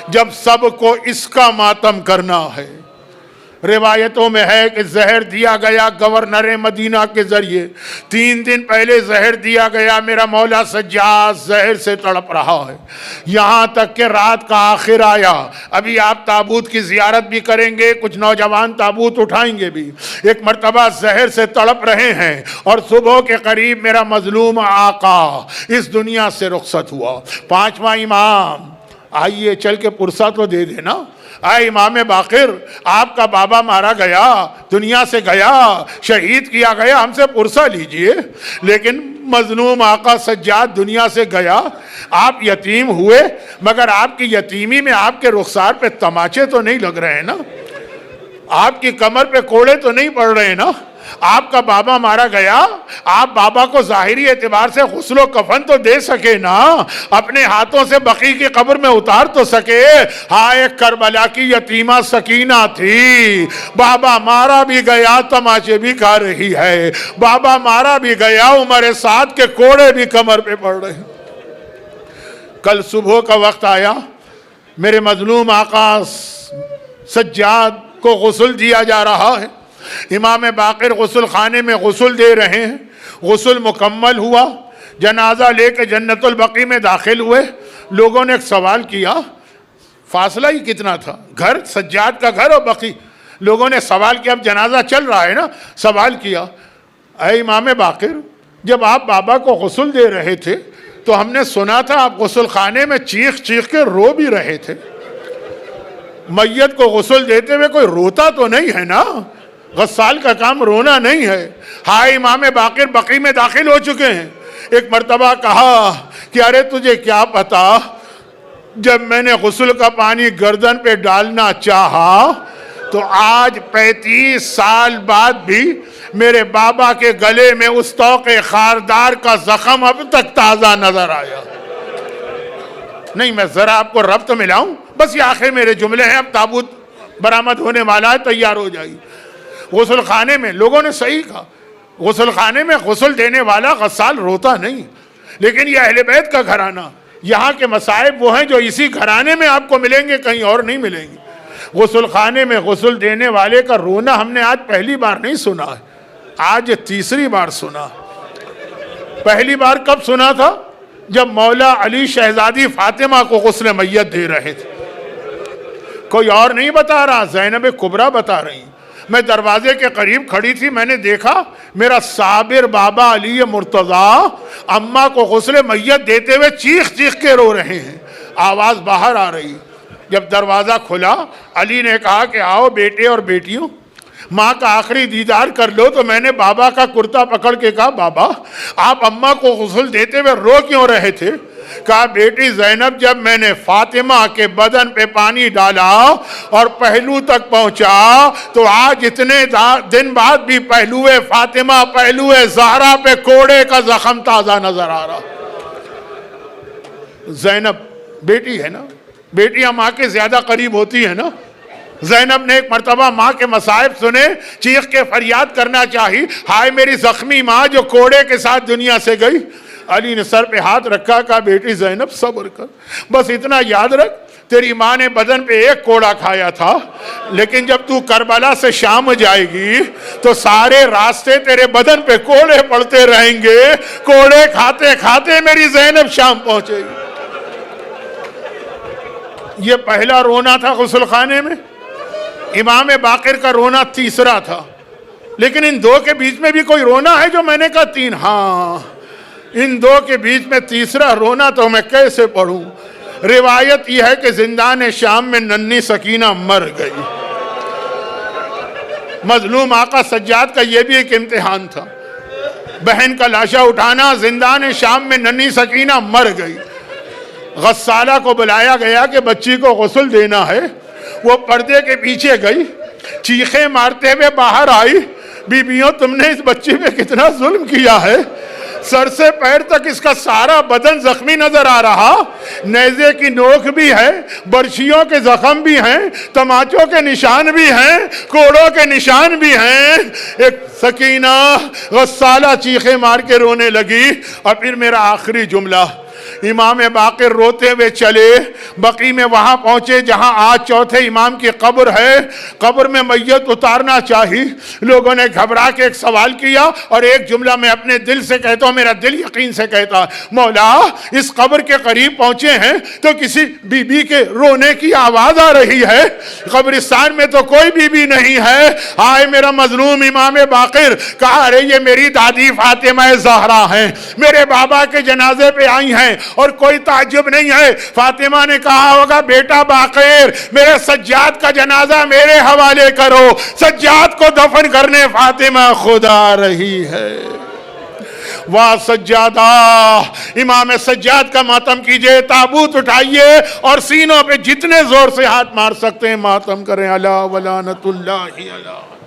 جب سب کو اس کا ماتم کرنا ہے. روایتوں میں ہے کہ زہر دیا گیا گورنر مدینہ کے ذریعے. 3 دن پہلے زہر دیا گیا. میرا مولا سجاد زہر سے تڑپ رہا ہے یہاں تک کہ رات کا آخر آیا. ابھی آپ تابوت کی زیارت بھی کریں گے، کچھ نوجوان تابوت اٹھائیں گے بھی. ایک مرتبہ زہر سے تڑپ رہے ہیں اور صبح کے قریب میرا مظلوم آقا اس دنیا سے رخصت ہوا. 5واں امام، آئیے چل کے پرسہ تو دے دینا. اے امام باقر، آپ کا بابا مارا گیا، دنیا سے گیا، شہید کیا گیا، ہم سے پرسہ لیجئے. لیکن مظلوم آقا سجاد دنیا سے گیا، آپ یتیم ہوئے، مگر آپ کی یتیمی میں آپ کے رخسار پہ تماچے تو نہیں لگ رہے ہیں نا، آپ کی کمر پہ کوڑے تو نہیں پڑ رہے ہیں نا. آپ کا بابا مارا گیا، آپ بابا کو ظاہری اعتبار سے غسل و کفن تو دے سکے نا، اپنے ہاتھوں سے بقیع کی قبر میں اتار تو سکے. ہائے کربلا کی یتیمہ سکینہ تھی، بابا مارا بھی گیا تماچے بھی کھا رہی ہے، بابا مارا بھی گیا عمر سعد کے کوڑے بھی کمر پہ پڑ رہے ہیں. کل صبح کا وقت آیا، میرے مظلوم آقا سجاد کو غسل دیا جا رہا ہے. امام باقر غسل خانے میں غسل دے رہے ہیں. غسل مکمل ہوا، جنازہ لے کے جنت البقیع میں داخل ہوئے. لوگوں نے ایک سوال کیا، فاصلہ ہی کتنا تھا، گھر سجاد کا گھر اور بقیع، لوگوں نے سوال کیا، اب جنازہ چل رہا ہے نا، سوال کیا، اے امام باقر، جب آپ بابا کو غسل دے رہے تھے تو ہم نے سنا تھا آپ غسل خانے میں چیخ چیخ کے رو بھی رہے تھے، میت کو غسل دیتے ہوئے کوئی روتا تو نہیں ہے نا؟ غسال کا کام رونا نہیں ہے۔ ہائے امام باقر بقیع میں داخل ہو چکے ہیں۔ ایک مرتبہ کہا کہ ارے تجھے کیا پتا، جب میں نے غسل کا پانی گردن پہ ڈالنا چاہا تو آج 35 سال بعد بھی میرے بابا کے گلے میں اس طوق خاردار کا زخم اب تک تازہ نظر آیا۔ نہیں، میں ذرا آپ کو ربط ملاؤں، بس یہ آخر میرے جملے ہیں، اب تابوت برآمد ہونے والا ہے، تیار ہو جائیے۔ غسل خانے میں لوگوں نے صحیح کہا، غسل خانے میں غسل دینے والا غسال روتا نہیں، لیکن یہ اہل بیت کا گھرانہ، یہاں کے مصائب وہ ہیں جو اسی گھرانے میں آپ کو ملیں گے، کہیں اور نہیں ملیں گے۔ غسل خانے میں غسل دینے والے کا رونا ہم نے آج پہلی بار نہیں سنا ہے، آج تیسری بار سنا۔ پہلی بار کب سنا تھا؟ جب مولا علی شہزادی فاطمہ کو غسل میت دے رہے تھے، کوئی اور نہیں بتا رہا، زینب کبریٰ بتا رہی۔ میں دروازے کے قریب کھڑی تھی، میں نے دیکھا میرا صابر بابا علی مرتضیٰ اماں کو غسل میت دیتے ہوئے چیخ چیخ کے رو رہے ہیں، آواز باہر آ رہی۔ جب دروازہ کھلا، علی نے کہا کہ آؤ بیٹے اور بیٹیوں، ماں کا آخری دیدار کر لو۔ تو میں نے بابا کا کرتا پکڑ کے کہا، بابا آپ اماں کو غسل دیتے ہوئے رو کیوں رہے تھے؟ کہا بیٹی زینب، جب میں نے فاطمہ کے بدن پہ پانی ڈالا اور پہلو تک پہنچا تو آج اتنے دن بعد بھی پہلو فاطمہ، پہلو زہرا پہ کوڑے کا زخم تازہ نظر آ رہا۔ زینب بیٹی ہے نا، بیٹیاں ماں کے زیادہ قریب ہوتی ہیں نا۔ زینب نے ایک مرتبہ ماں کے مصائب سنے، چیخ کے فریاد کرنا چاہی، ہائے میری زخمی ماں جو کوڑے کے ساتھ دنیا سے گئی۔ علی نے سر پہ ہاتھ رکھا، کہا بیٹی زینب صبر کر، بس اتنا یاد رکھ تیری ماں نے بدن پہ ایک کوڑا کھایا تھا، لیکن جب تو کربلا سے شام جائے گی تو سارے راستے تیرے بدن پہ کوڑے پڑتے رہیں گے، کوڑے کھاتے کھاتے میری زینب شام پہنچے گی۔ یہ پہلا رونا تھا غسل خانے میں، امام باقر کا رونا تیسرا تھا۔ لیکن ان دو کے بیچ میں بھی کوئی رونا ہے جو میں نے کہا تین؟ ہاں، ان دو کے بیچ میں تیسرا رونا تو میں کیسے پڑھوں؟ روایت یہ ہے کہ زندان شام میں ننھی سکینہ مر گئی۔ مظلوم آقا سجاد کا یہ بھی ایک امتحان تھا، بہن کا لاشا اٹھانا۔ زندان شام میں ننھی سکینہ مر گئی، غسالہ کو بلایا گیا کہ بچی کو غسل دینا ہے۔ وہ پردے کے پیچھے گئی، چیخیں مارتے ہوئے باہر آئی، بیویوں تم نے اس بچی پہ کتنا ظلم کیا ہے، سر سے پیر تک اس کا سارا بدن زخمی نظر آ رہا، نیزے کی نوک بھی ہے، برچھیوں کے زخم بھی ہیں، تماچوں کے نشان بھی ہیں، کوڑوں کے نشان بھی ہیں۔ ایک سکینہ غسالہ چیخیں مار کے رونے لگی۔ اور پھر میرا آخری جملہ، امام باقر روتے ہوئے چلے، بقیع میں وہاں پہنچے جہاں آج چوتھے امام کی قبر ہے۔ قبر میں میت اتارنا چاہی، لوگوں نے گھبرا کے ایک سوال کیا، اور ایک جملہ میں اپنے دل سے کہتا ہوں، میرا دل یقین سے کہتا، مولا اس قبر کے قریب پہنچے ہیں تو کسی بی بی کے رونے کی آواز آ رہی ہے، قبرستان میں تو کوئی بی بی نہیں ہے۔ ہائے میرا مظلوم امام باقر، کہا ارے یہ میری دادی فاطمہ زہرا ہیں، میرے بابا کے جنازے پہ آئی ہیں، اور کوئی تعجب نہیں ہے۔ فاطمہ نے کہا ہوگا بیٹا باقر میرے سجاد کا جنازہ میرے حوالے کرو، سجاد کو دفن کرنے فاطمہ خود آ رہی ہے۔ واہ سجادہ، امام سجاد کا ماتم کیجئے، تابوت اٹھائیے اور سینوں پہ جتنے زور سے ہاتھ مار سکتے ہیں ماتم کریں۔ الا ولعنت اللہ علیہ۔